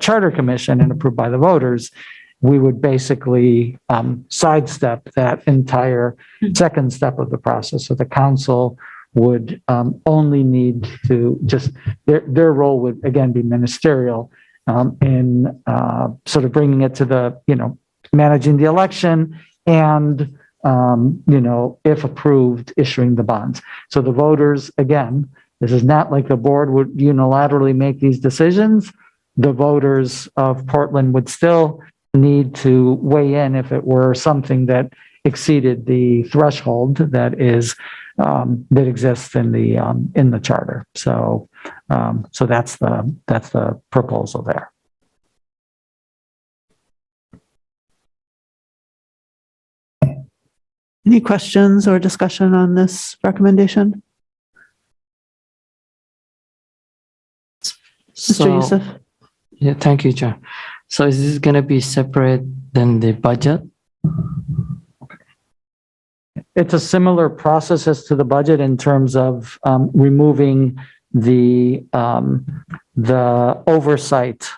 Charter Commission and approved by the voters, we would basically sidestep that entire second step of the process. So the council would only need to their role would again be ministerial in sort of bringing it to the, managing the election and, if approved, issuing the bonds. So the voters, again, this is not like the board would unilaterally make these decisions. The voters of Portland would still need to weigh in if it were something that exceeded the threshold that exists in the charter. So that's the proposal there. Any questions or discussion on this recommendation? Mr. Youssef? Yeah, thank you, Chair. So is this going to be separate than the budget? It's a similar process as to the budget in terms of removing the oversight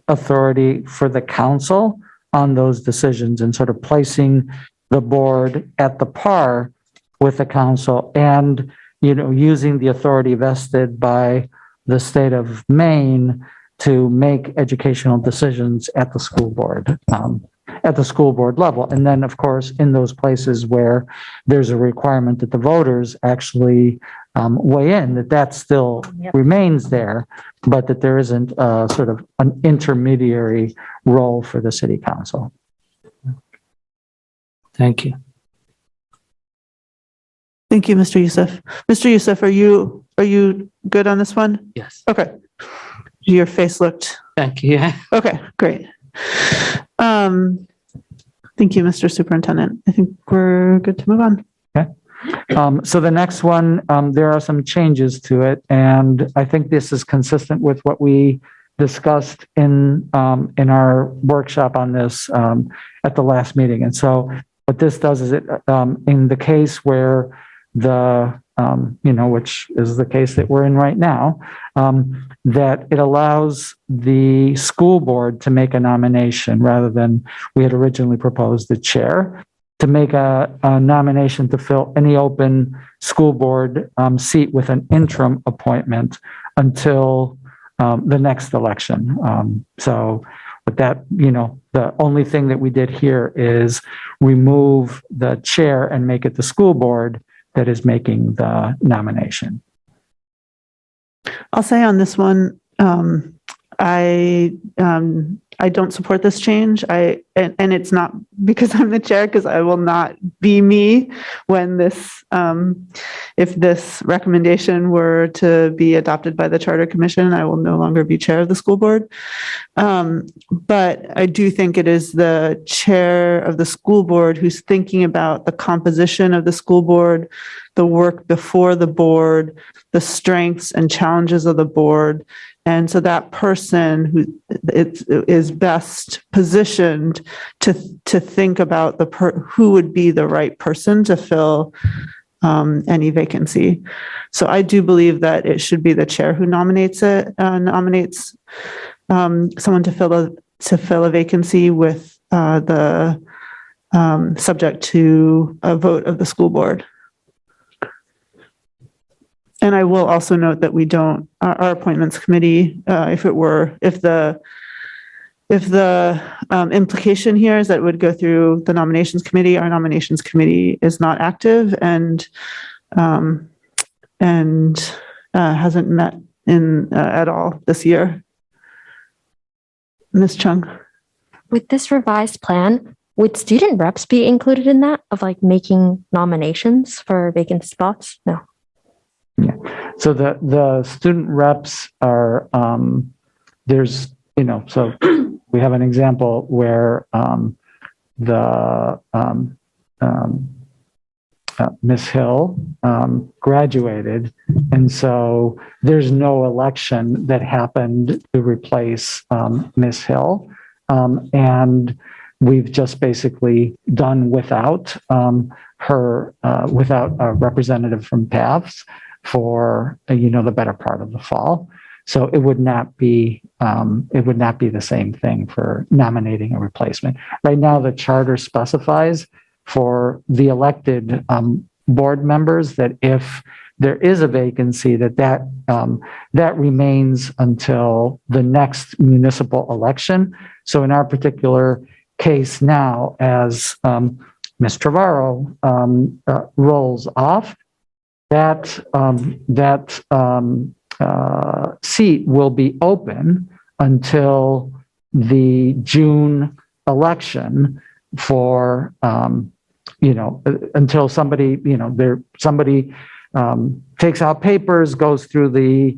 authority for the council on those decisions and sort of placing the board at the par with the council and, using the authority vested by the state of Maine to make educational decisions at the school board level. And then, of course, in those places where there's a requirement that the voters actually weigh in, that still remains there, but that there isn't sort of an intermediary role for the city council. Thank you. Thank you, Mr. Youssef. Mr. Youssef, are you good on this one? Yes. Okay. Your face looked. Thank you. Yeah. Okay, great. Thank you, Mr. Superintendent. I think we're good to move on. Okay. So the next one, there are some changes to it, and I think this is consistent with what we discussed in our workshop on this at the last meeting. And so what this does is it, in the case where which is the case that we're in right now, that it allows the school board to make a nomination rather than we had originally proposed the chair to make a nomination to fill any open school board seat with an interim appointment until the next election. So with that, the only thing that we did here is remove the chair and make it the school board that is making the nomination. I'll say on this one, I I don't support this change. And it's not because I'm the chair, because I will not be me when this, if this recommendation were to be adopted by the Charter Commission, I will no longer be chair of the school board. But I do think it is the chair of the school board who's thinking about the composition of the school board, the work before the board, the strengths and challenges of the board. And so that person who is best positioned to think about who would be the right person to fill any vacancy. So I do believe that it should be the chair who nominates someone to fill a vacancy with the subject to a vote of the school board. And I will also note that we don't, our appointments committee, if the implication here is that it would go through the nominations committee, our nominations committee is not active and hasn't met at all this year. Ms. Chung. With this revised plan, would student reps be included in that of like making nominations for vacant spots? No. Yeah. So the student reps are, there's, so we have an example where Ms. Hill graduated, and so there's no election that happened to replace Ms. Hill, and we've just basically done without her, without a representative from PATHS for the better part of the fall. So it would not be the same thing for nominating a replacement. Right now, the charter specifies for the elected board members that if there is a vacancy, that remains until the next municipal election. So in our particular case now, as Ms. Trevorrow rolls off, that seat will be open until the June election for, until somebody, somebody takes out papers, goes through the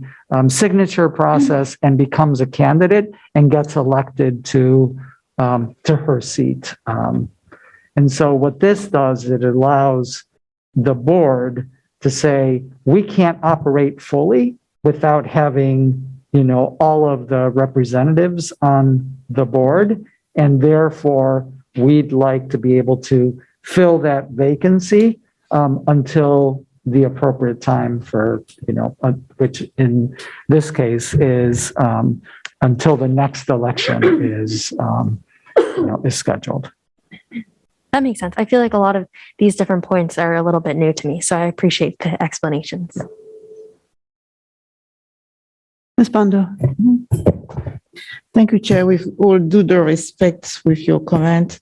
signature process and becomes a candidate and gets elected to her seat. And so what this does, it allows the board to say, we can't operate fully without having, all of the representatives on the board. And therefore, we'd like to be able to fill that vacancy until the appropriate time for, which in this case is until the next election is scheduled. That makes sense. I feel like a lot of these different points are a little bit new to me, so I appreciate the explanations. Ms. Bondo. Thank you, Chair. With all due respect with your comment.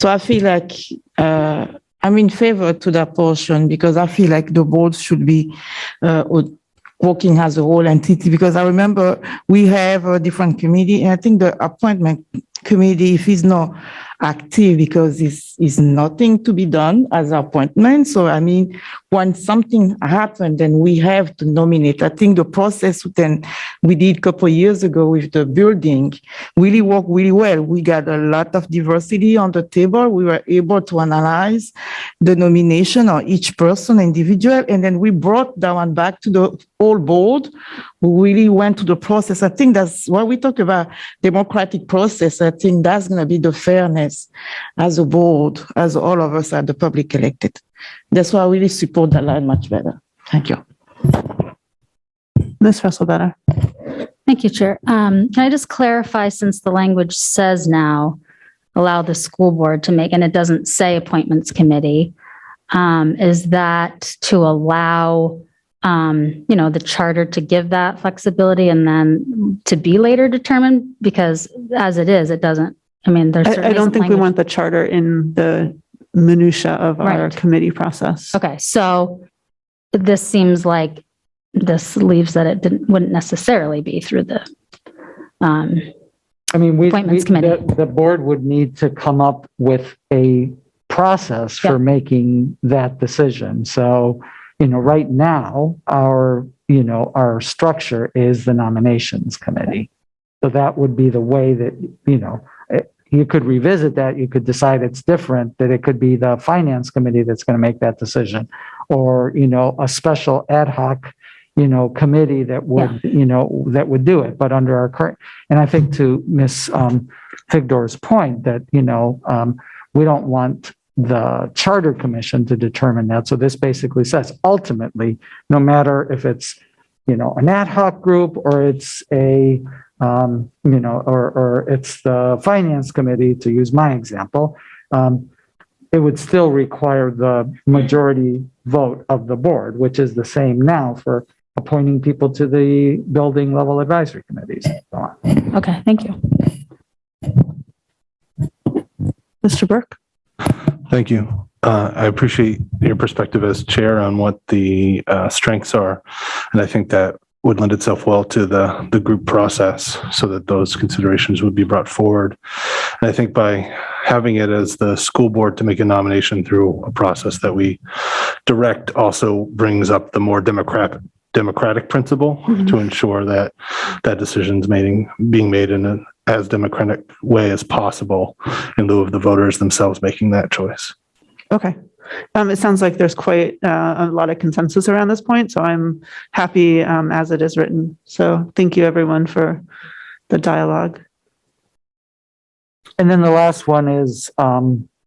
So I feel like I'm in favor to that portion because I feel like the board should be working as a whole entity, because I remember we have a different committee, and I think the appointment committee, if it's not active, because it's nothing to be done as appointment. So, I mean, when something happened, then we have to nominate. I think the process then we did a couple of years ago with the building really worked really well. We got a lot of diversity on the table. We were able to analyze the nomination of each person individual, and then we brought that one back to the whole board, who really went to the process. I think that's why we talk about democratic process. I think that's going to be the fairness as a board, as all of us are the public elected. That's why I really support that line much better. Thank you. Ms. Russell-Better. Thank you, Chair. Can I just clarify, since the language says now, allow the school board to make, and it doesn't say appointments committee, is that to allow the charter to give that flexibility and then to be later determined? Because as it is, it doesn't. I mean, there's. I don't think we want the charter in the minutia of our committee process. Okay, so this seems like this leaves that it wouldn't necessarily be through the I mean, Appointments committee. the board would need to come up with a process for Yeah. making that decision. So, right now, our structure is the nominations committee. So that would be the way that, you could revisit that. You could decide it's different, that it could be the finance committee that's going to make that decision, or, a special ad hoc, committee that would, that would do it. But under our current, and I think to Ms. Figdor's point that, we don't want the charter commission to determine that. So this basically says ultimately, no matter if it's, an ad hoc group or it's a, or it's the finance committee, to use my example, it would still require the majority vote of the board, which is the same now for appointing people to the building level advisory committees and so on. Okay, thank you. Mr. Burke? Thank you. I appreciate your perspective as chair on what the strengths are. And I think that would lend itself well to the group process so that those considerations would be brought forward. And I think by having it as the school board to make a nomination through a process that we direct also brings up the more democratic principle to ensure that that decision's being made in an as democratic way as possible in lieu of the voters themselves making that choice. Okay. It sounds like there's quite a lot of consensus around this point, so I'm happy as it is written. So thank you everyone for the dialogue. And then the last one is,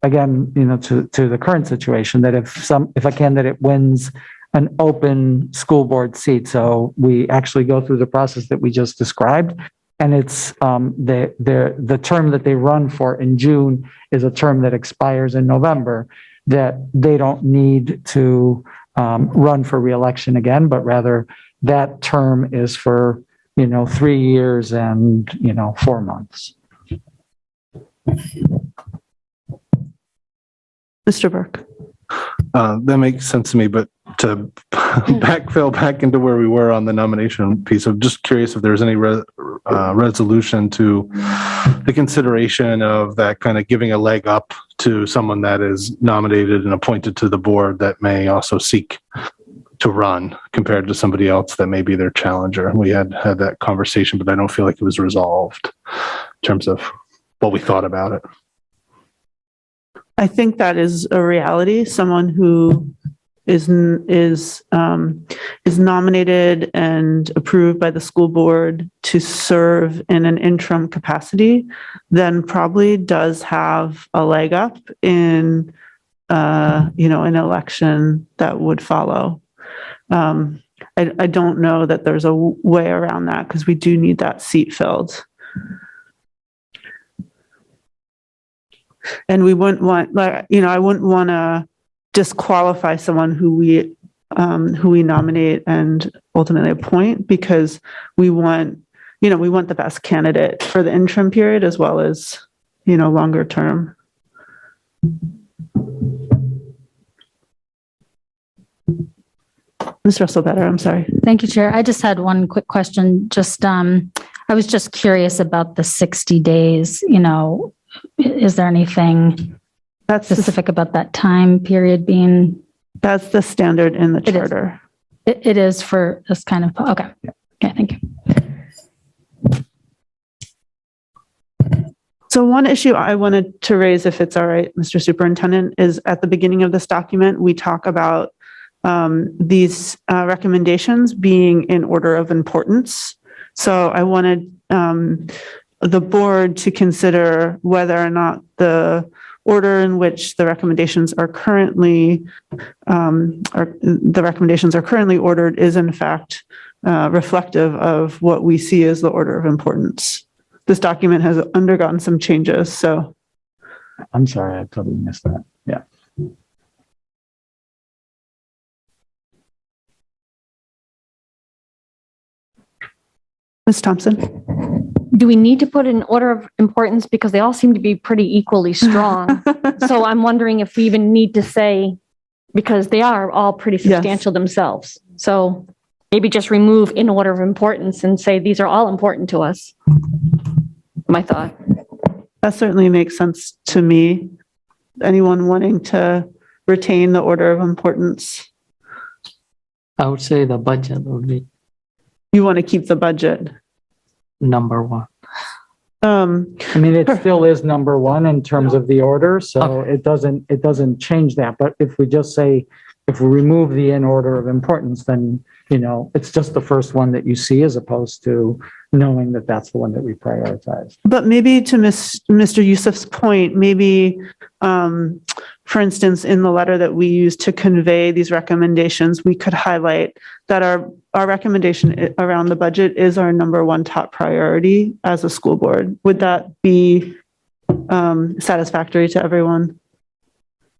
again, to the current situation, that if a candidate wins an open school board seat, so we actually go through the process that we just described, and it's the term that they run for in June is a term that expires in November, that they don't need to run for reelection again, but rather that term is for 3 years and 4 months. Mr. Burke? That makes sense to me, but to backfill back into where we were on the nomination piece, I'm just curious if there's any resolution to the consideration of that kind of giving a leg up to someone that is nominated and appointed to the board that may also seek to run compared to somebody else that may be their challenger. We had that conversation, but I don't feel like it was resolved in terms of what we thought about it. I think that is a reality. Someone who is nominated and approved by the school board to serve in an interim capacity, then probably does have a leg up in an election that would follow. I don't know that there's a way around that because we do need that seat filled. And we wouldn't want, I wouldn't want to disqualify someone who we nominate and ultimately appoint, because we want the best candidate for the interim period as well as, longer term. Ms. Russell-Better, I'm sorry. Thank you, Chair. I just had one quick question. Just, I was just curious about the 60 days, is there anything that's specific about that time period being? That's the standard in the charter. It is for this kind of, okay. Okay, thank you. So one issue I wanted to raise, if it's all right, Mr. Superintendent, is at the beginning of this document, we talk about these recommendations being in order of importance. So I wanted the board to consider whether or not the order in which the recommendations are currently ordered is in fact reflective of what we see as the order of importance. This document has undergone some changes, so. I'm sorry, I totally missed that. Yeah. Ms. Thompson? Do we need to put an order of importance because they all seem to be pretty equally strong? So I'm wondering if we even need to say, because they are all pretty substantial themselves. So maybe just remove in order of importance and say these are all important to us. my thought. That certainly makes sense to me. Anyone wanting to retain the order of importance? I would say the budget would be You want to keep the budget? number one. I mean, it still is number one in terms of the order, so it doesn't change that. But if we just say, if we remove the in order of importance, then, you know, it's just the first one that you see as opposed to knowing that that's the one that we prioritize. But maybe to Mr. Youssef's point, maybe, for instance, in the letter that we use to convey these recommendations, we could highlight that our recommendation around the budget is our number one top priority as a school board. Would that be satisfactory to everyone?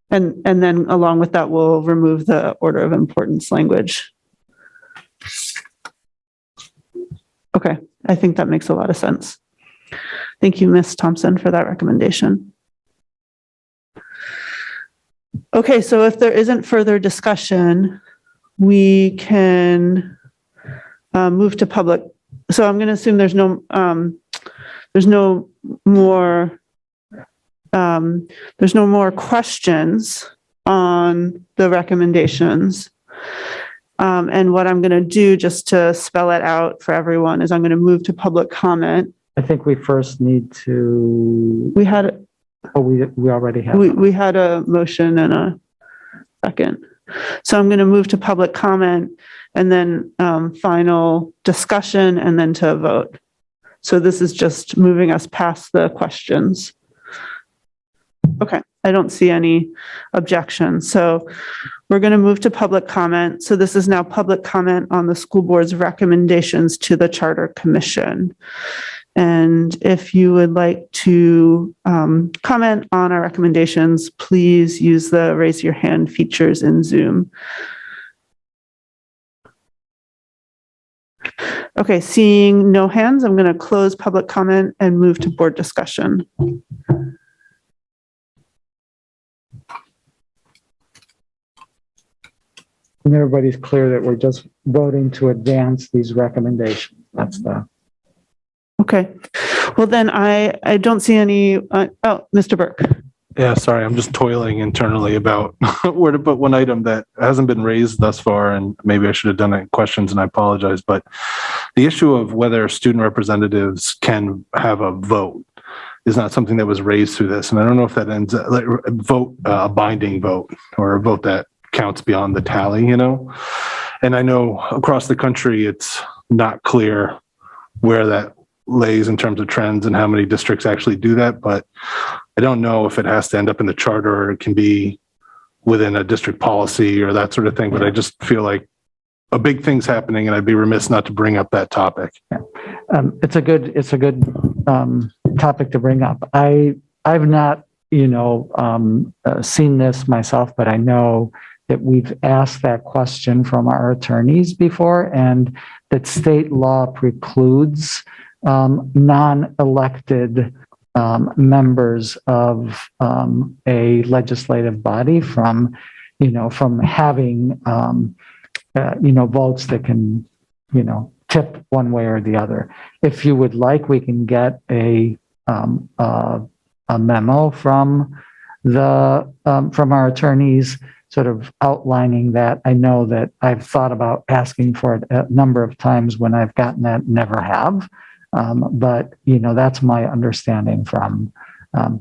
And then along with that, we'll remove the order of importance language. Okay, I think that makes a lot of sense. Thank you, Ms. Thompson, for that recommendation. Okay, so if there isn't further discussion, we can move to public. So I'm going to assume there's no more questions on the recommendations. And what I'm going to do, just to spell it out for everyone, is I'm going to move to public comment. I think we first need to. We had. Oh, we already have. We had a motion and a second. So I'm going to move to public comment and then final discussion and then to a vote. So this is just moving us past the questions. Okay, I don't see any objections. So we're going to move to public comment. So this is now public comment on the school board's recommendations to the Charter Commission. And if you would like to comment on our recommendations, please use the raise your hand features in Zoom. Okay, seeing no hands, I'm going to close public comment and move to board discussion. And everybody's clear that we're just voting to advance these recommendations. That's the. Okay. Well, then I don't see any. Oh, Mr. Burke. Yeah, sorry, I'm just toiling internally about where to put one item that hasn't been raised thus far, and maybe I should have done it in questions, and I apologize. But the issue of whether student representatives can have a vote is not something that was raised through this, and I don't know if that ends a binding vote or a vote that counts beyond the tally, you know. And I know across the country, it's not clear where that lays in terms of trends and how many districts actually do that, but I don't know if it has to end up in the charter or it can be within a district policy or that sort of thing. But I just feel like a big thing's happening, and I'd be remiss not to bring up that topic. Yeah. It's a good topic to bring up. I've not, seen this myself, but I know that we've asked that question from our attorneys before, and that state law precludes non-elected members of a legislative body from having votes that can tip one way or the other. If you would like, we can get a memo from our attorneys sort of outlining that. I know that I've thought about asking for it a number of times when I've gotten that, never have. But that's my understanding from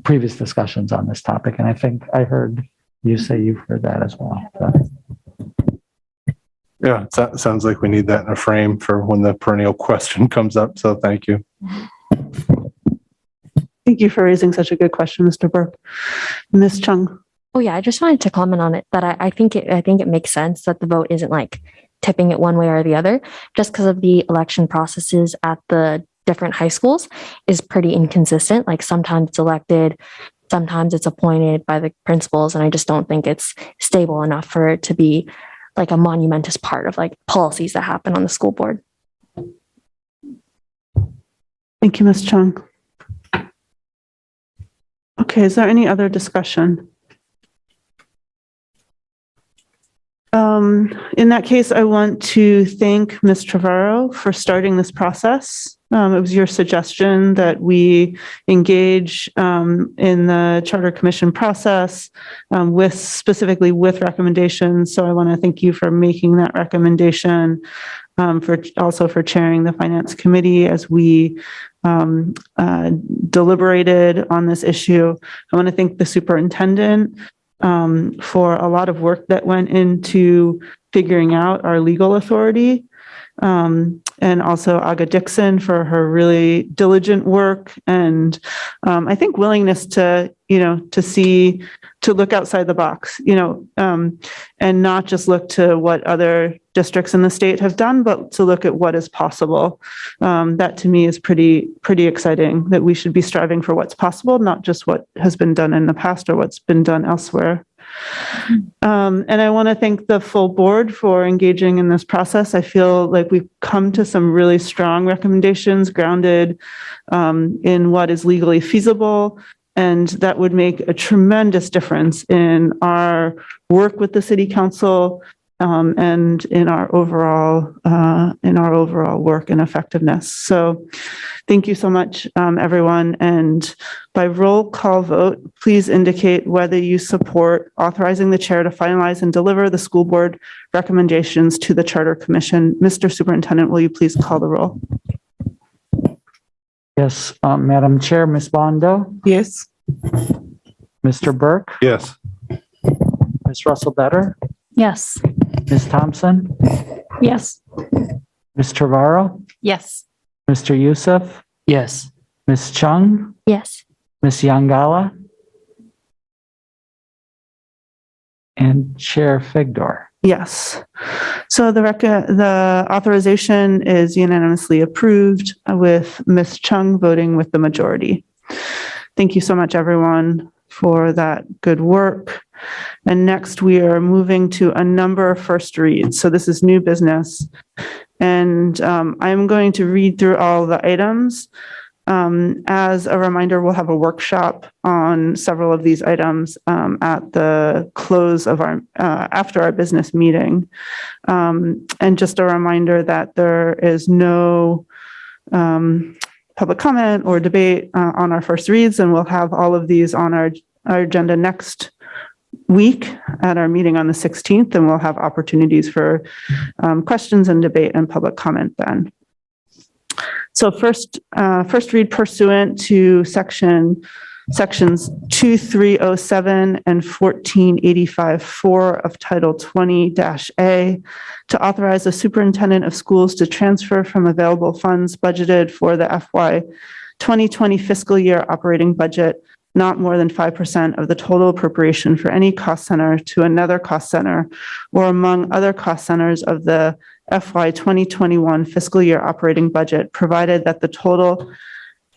previous discussions on this topic. And I think I heard you say you've heard that as well. So. Yeah, it sounds like we need that in a frame for when the perennial question comes up. So thank you. Thank you for raising such a good question, Mr. Burke. Ms. Chung. Oh yeah, I just wanted to comment on it that I think it makes sense that the vote isn't like tipping it one way or the other, just because of the election processes at the different high schools is pretty inconsistent. Like sometimes it's elected, sometimes it's appointed by the principals, and I just don't think it's stable enough for it to be like a monumentous part of like policies that happen on the school board. Thank you, Ms. Chung. Okay, is there any other discussion? In that case, I want to thank Ms. Trevorrow for starting this process. It was your suggestion that we engage in the Charter Commission process specifically with recommendations. So I want to thank you for making that recommendation, also for chairing the Finance Committee as we deliberated on this issue. I want to thank the superintendent for a lot of work that went into figuring out our legal authority. And also Aga Dixon for her really diligent work and I think willingness to look outside the box, and not just look to what other districts in the state have done, but to look at what is possible. That to me is pretty exciting, that we should be striving for what's possible, not just what has been done in the past or what's been done elsewhere. And I want to thank the full board for engaging in this process. I feel like we've come to some really strong recommendations grounded in what is legally feasible, and that would make a tremendous difference in our work with the city council and in our overall work and effectiveness. So thank you so much, everyone. And by roll call vote, please indicate whether you support authorizing the chair to finalize and deliver the school board recommendations to the Charter Commission. Mr. Superintendent, will you please call the roll? Yes, Madam Chair, Ms. Bondo, Yes. Mr. Burke, Yes. Ms. Russell-Better, Yes. Ms. Thompson, Yes. Ms. Trevorrow, Yes. Mr. Youssef, Yes. Ms. Chung, Yes. Ms. Yangala, and Chair Figdor. Yes. So the authorization is unanimously approved with Ms. Chung voting with the majority. Thank you so much, everyone, for that good work. And next, we are moving to a number of first reads. So this is new business. And I'm going to read through all the items. As a reminder, we'll have a workshop on several of these items at the close of after our business meeting. And just a reminder that there is no public comment or debate on our first reads, and we'll have all of these on our agenda next week at our meeting on the 16th, and we'll have opportunities for questions and debate and public comment then. So first read pursuant to sections 2307 and 1485-4 of Title 20-A to authorize the superintendent of schools to transfer from available funds budgeted for the FY 2020 fiscal year operating budget not more than 5% of the total appropriation for any cost center to another cost center or among other cost centers of the FY 2021 fiscal year operating budget, provided that the total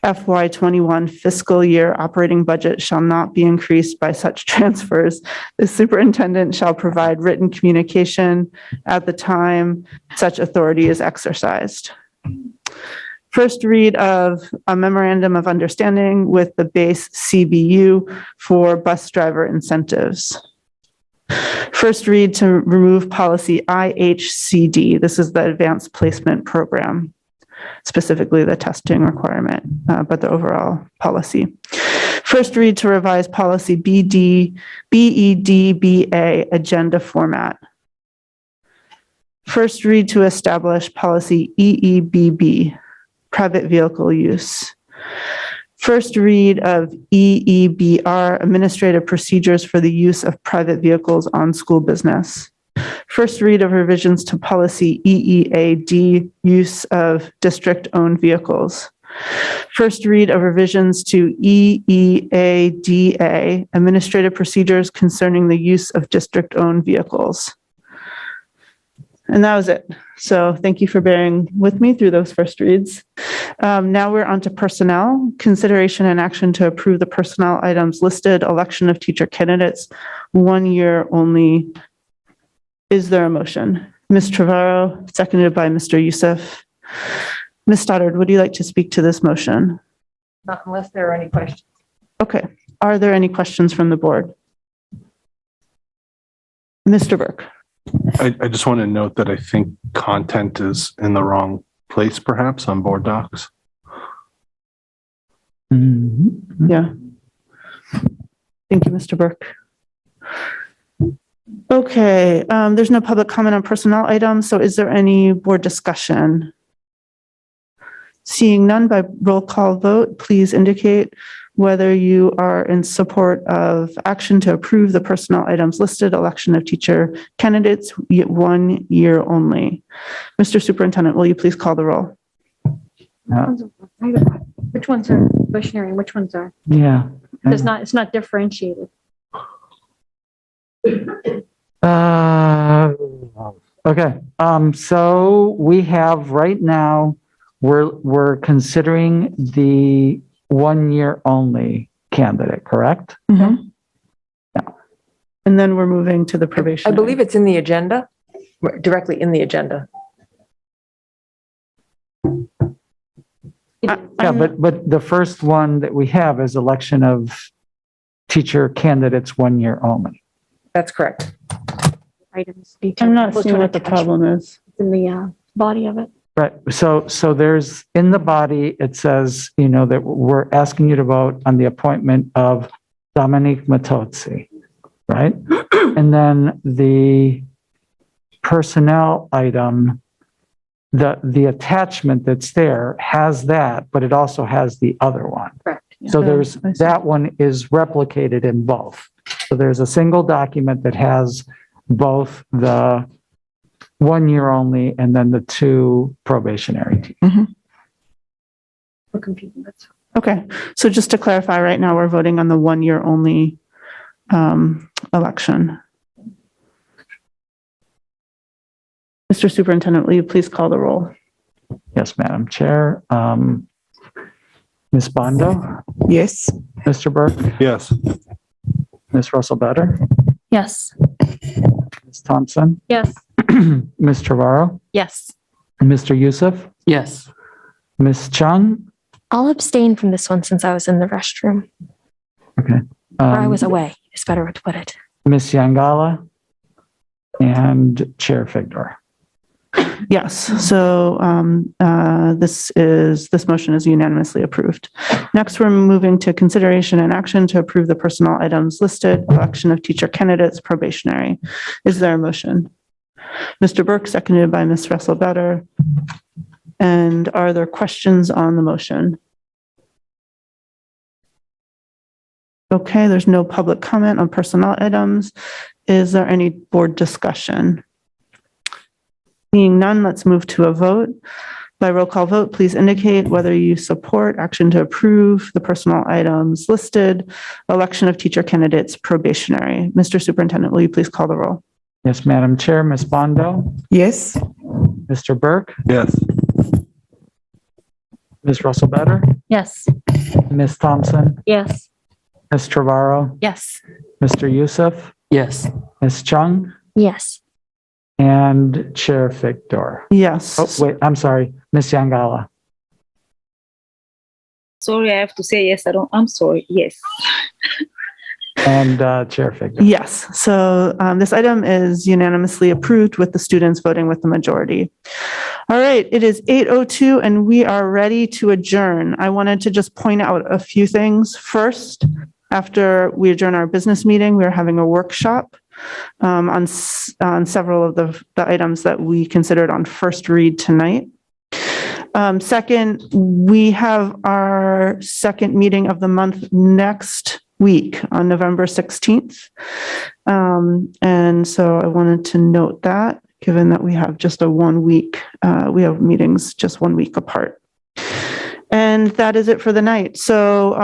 FY 21 fiscal year operating budget shall not be increased by such transfers. The superintendent shall provide written communication at the time such authority is exercised. First read of a Memorandum of Understanding with the base CBU for bus driver incentives. First read to remove policy IHCD. This is the Advanced Placement Program, specifically the testing requirement, but the overall policy. First read to revise policy BEDBA agenda format. First read to establish policy EEBB, private vehicle use. First read of EEBR, administrative procedures for the use of private vehicles on school business. First read of revisions to policy EEAD, use of district-owned vehicles. First read of revisions to EEADA, administrative procedures concerning the use of district-owned vehicles. And that was it. So thank you for bearing with me through those first reads. Now we're on to personnel. Consideration and action to approve the personnel items listed, election of teacher candidates, 1 year only. Is there a motion? Ms. Trevorrow, seconded by Mr. Youssef. Ms. Stoddard, would you like to speak to this motion? Not unless there are any questions. Okay. Are there any questions from the board? Mr. Burke. I just want to note that I think content is in the wrong place, perhaps, on board docs. Mhm. Yeah. Thank you, Mr. Burke. Okay, there's no public comment on personnel items, so is there any board discussion? Seeing none, by roll call vote, please indicate whether you are in support of action to approve the personnel items listed, election of teacher candidates, 1 year only. Mr. Superintendent, will you please call the roll? Which ones are probationary and which ones are? Yeah. It's not differentiated. Okay. So we have right now, we're considering the 1 year only candidate, correct? Mm-hmm. Yeah. And then we're moving to the probation. I believe it's in the agenda, directly in the agenda. Yeah, but the first one that we have is election of teacher candidates 1 year only. That's correct. Items. I'm not seeing what the problem is. In the body of it. Right. So there's in the body, it says, that we're asking you to vote on the appointment of Dominique Matozzi, right? And then the personnel item, the attachment that's there has that, but it also has the other one. Correct. So that one is replicated in both. So there's a single document that has both the 1 year only and then the 2 probationary teams. Mm-hmm. We're confusing. That's Okay, so just to clarify, right now we're voting on the 1 year only election. Mr. Superintendent, will you please call the roll? Yes, Madam Chair. Ms. Bondo, Yes. Mr. Burke, Yes. Ms. Russell Better, Yes. Ms. Thompson, yes. Ms. Trevorrow, Yes. Mr. Youssef, Yes. Ms. Chung. I'll abstain from this one since I was in the restroom. Okay. Or I was away, is better to put it. Ms. Yangala, and Chair Figdor. Yes, so this motion is unanimously approved. Next, we're moving to consideration and action to approve the personnel items listed, election of teacher candidates, probationary. Is there a motion? Mr. Burke, seconded by Ms. Russell Better. And are there questions on the motion? Okay, there's no public comment on personnel items. Is there any board discussion? Seeing none, let's move to a vote. By roll call vote, please indicate whether you support action to approve the personnel items listed, election of teacher candidates, probationary. Mr. Superintendent, will you please call the roll? Yes, Madam Chair. Ms. Bondo, Yes. Mr. Burke, Yes. Ms. Russell Better, Yes. Ms. Thompson, Yes. Ms. Trevorrow, Yes. Mr. Youssef, Yes. Ms. Chung, Yes. and Chair Figdor. Yes. Oh, wait, I'm sorry, Ms. Yangala. Sorry, I have to say yes. I'm sorry. Yes. And Chair Figdor. Yes, so this item is unanimously approved with the students voting with the majority. All right, it is 8:02 and we are ready to adjourn. I wanted to just point out a few things. First, after we adjourn our business meeting, we're having a workshop on several of the items that we considered on first read tonight. Second, we have our second meeting of the month next week on November 16th. And so I wanted to note that, given that we have just a 1 week, we have meetings just 1 week apart. And that is it for the night. So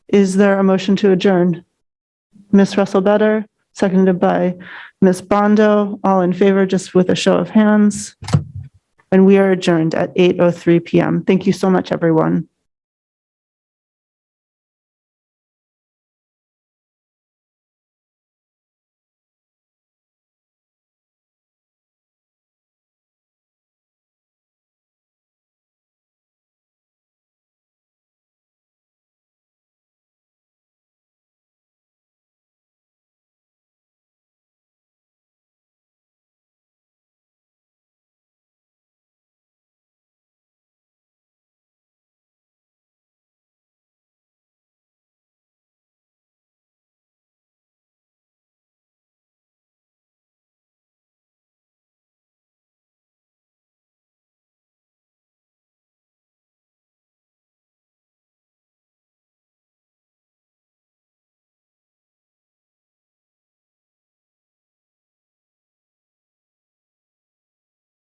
is there a motion to adjourn? Ms. Russell Better, seconded by Ms. Bondo, all in favor, just with a show of hands. And we are adjourned at 8:03 p.m. Thank you so much, everyone.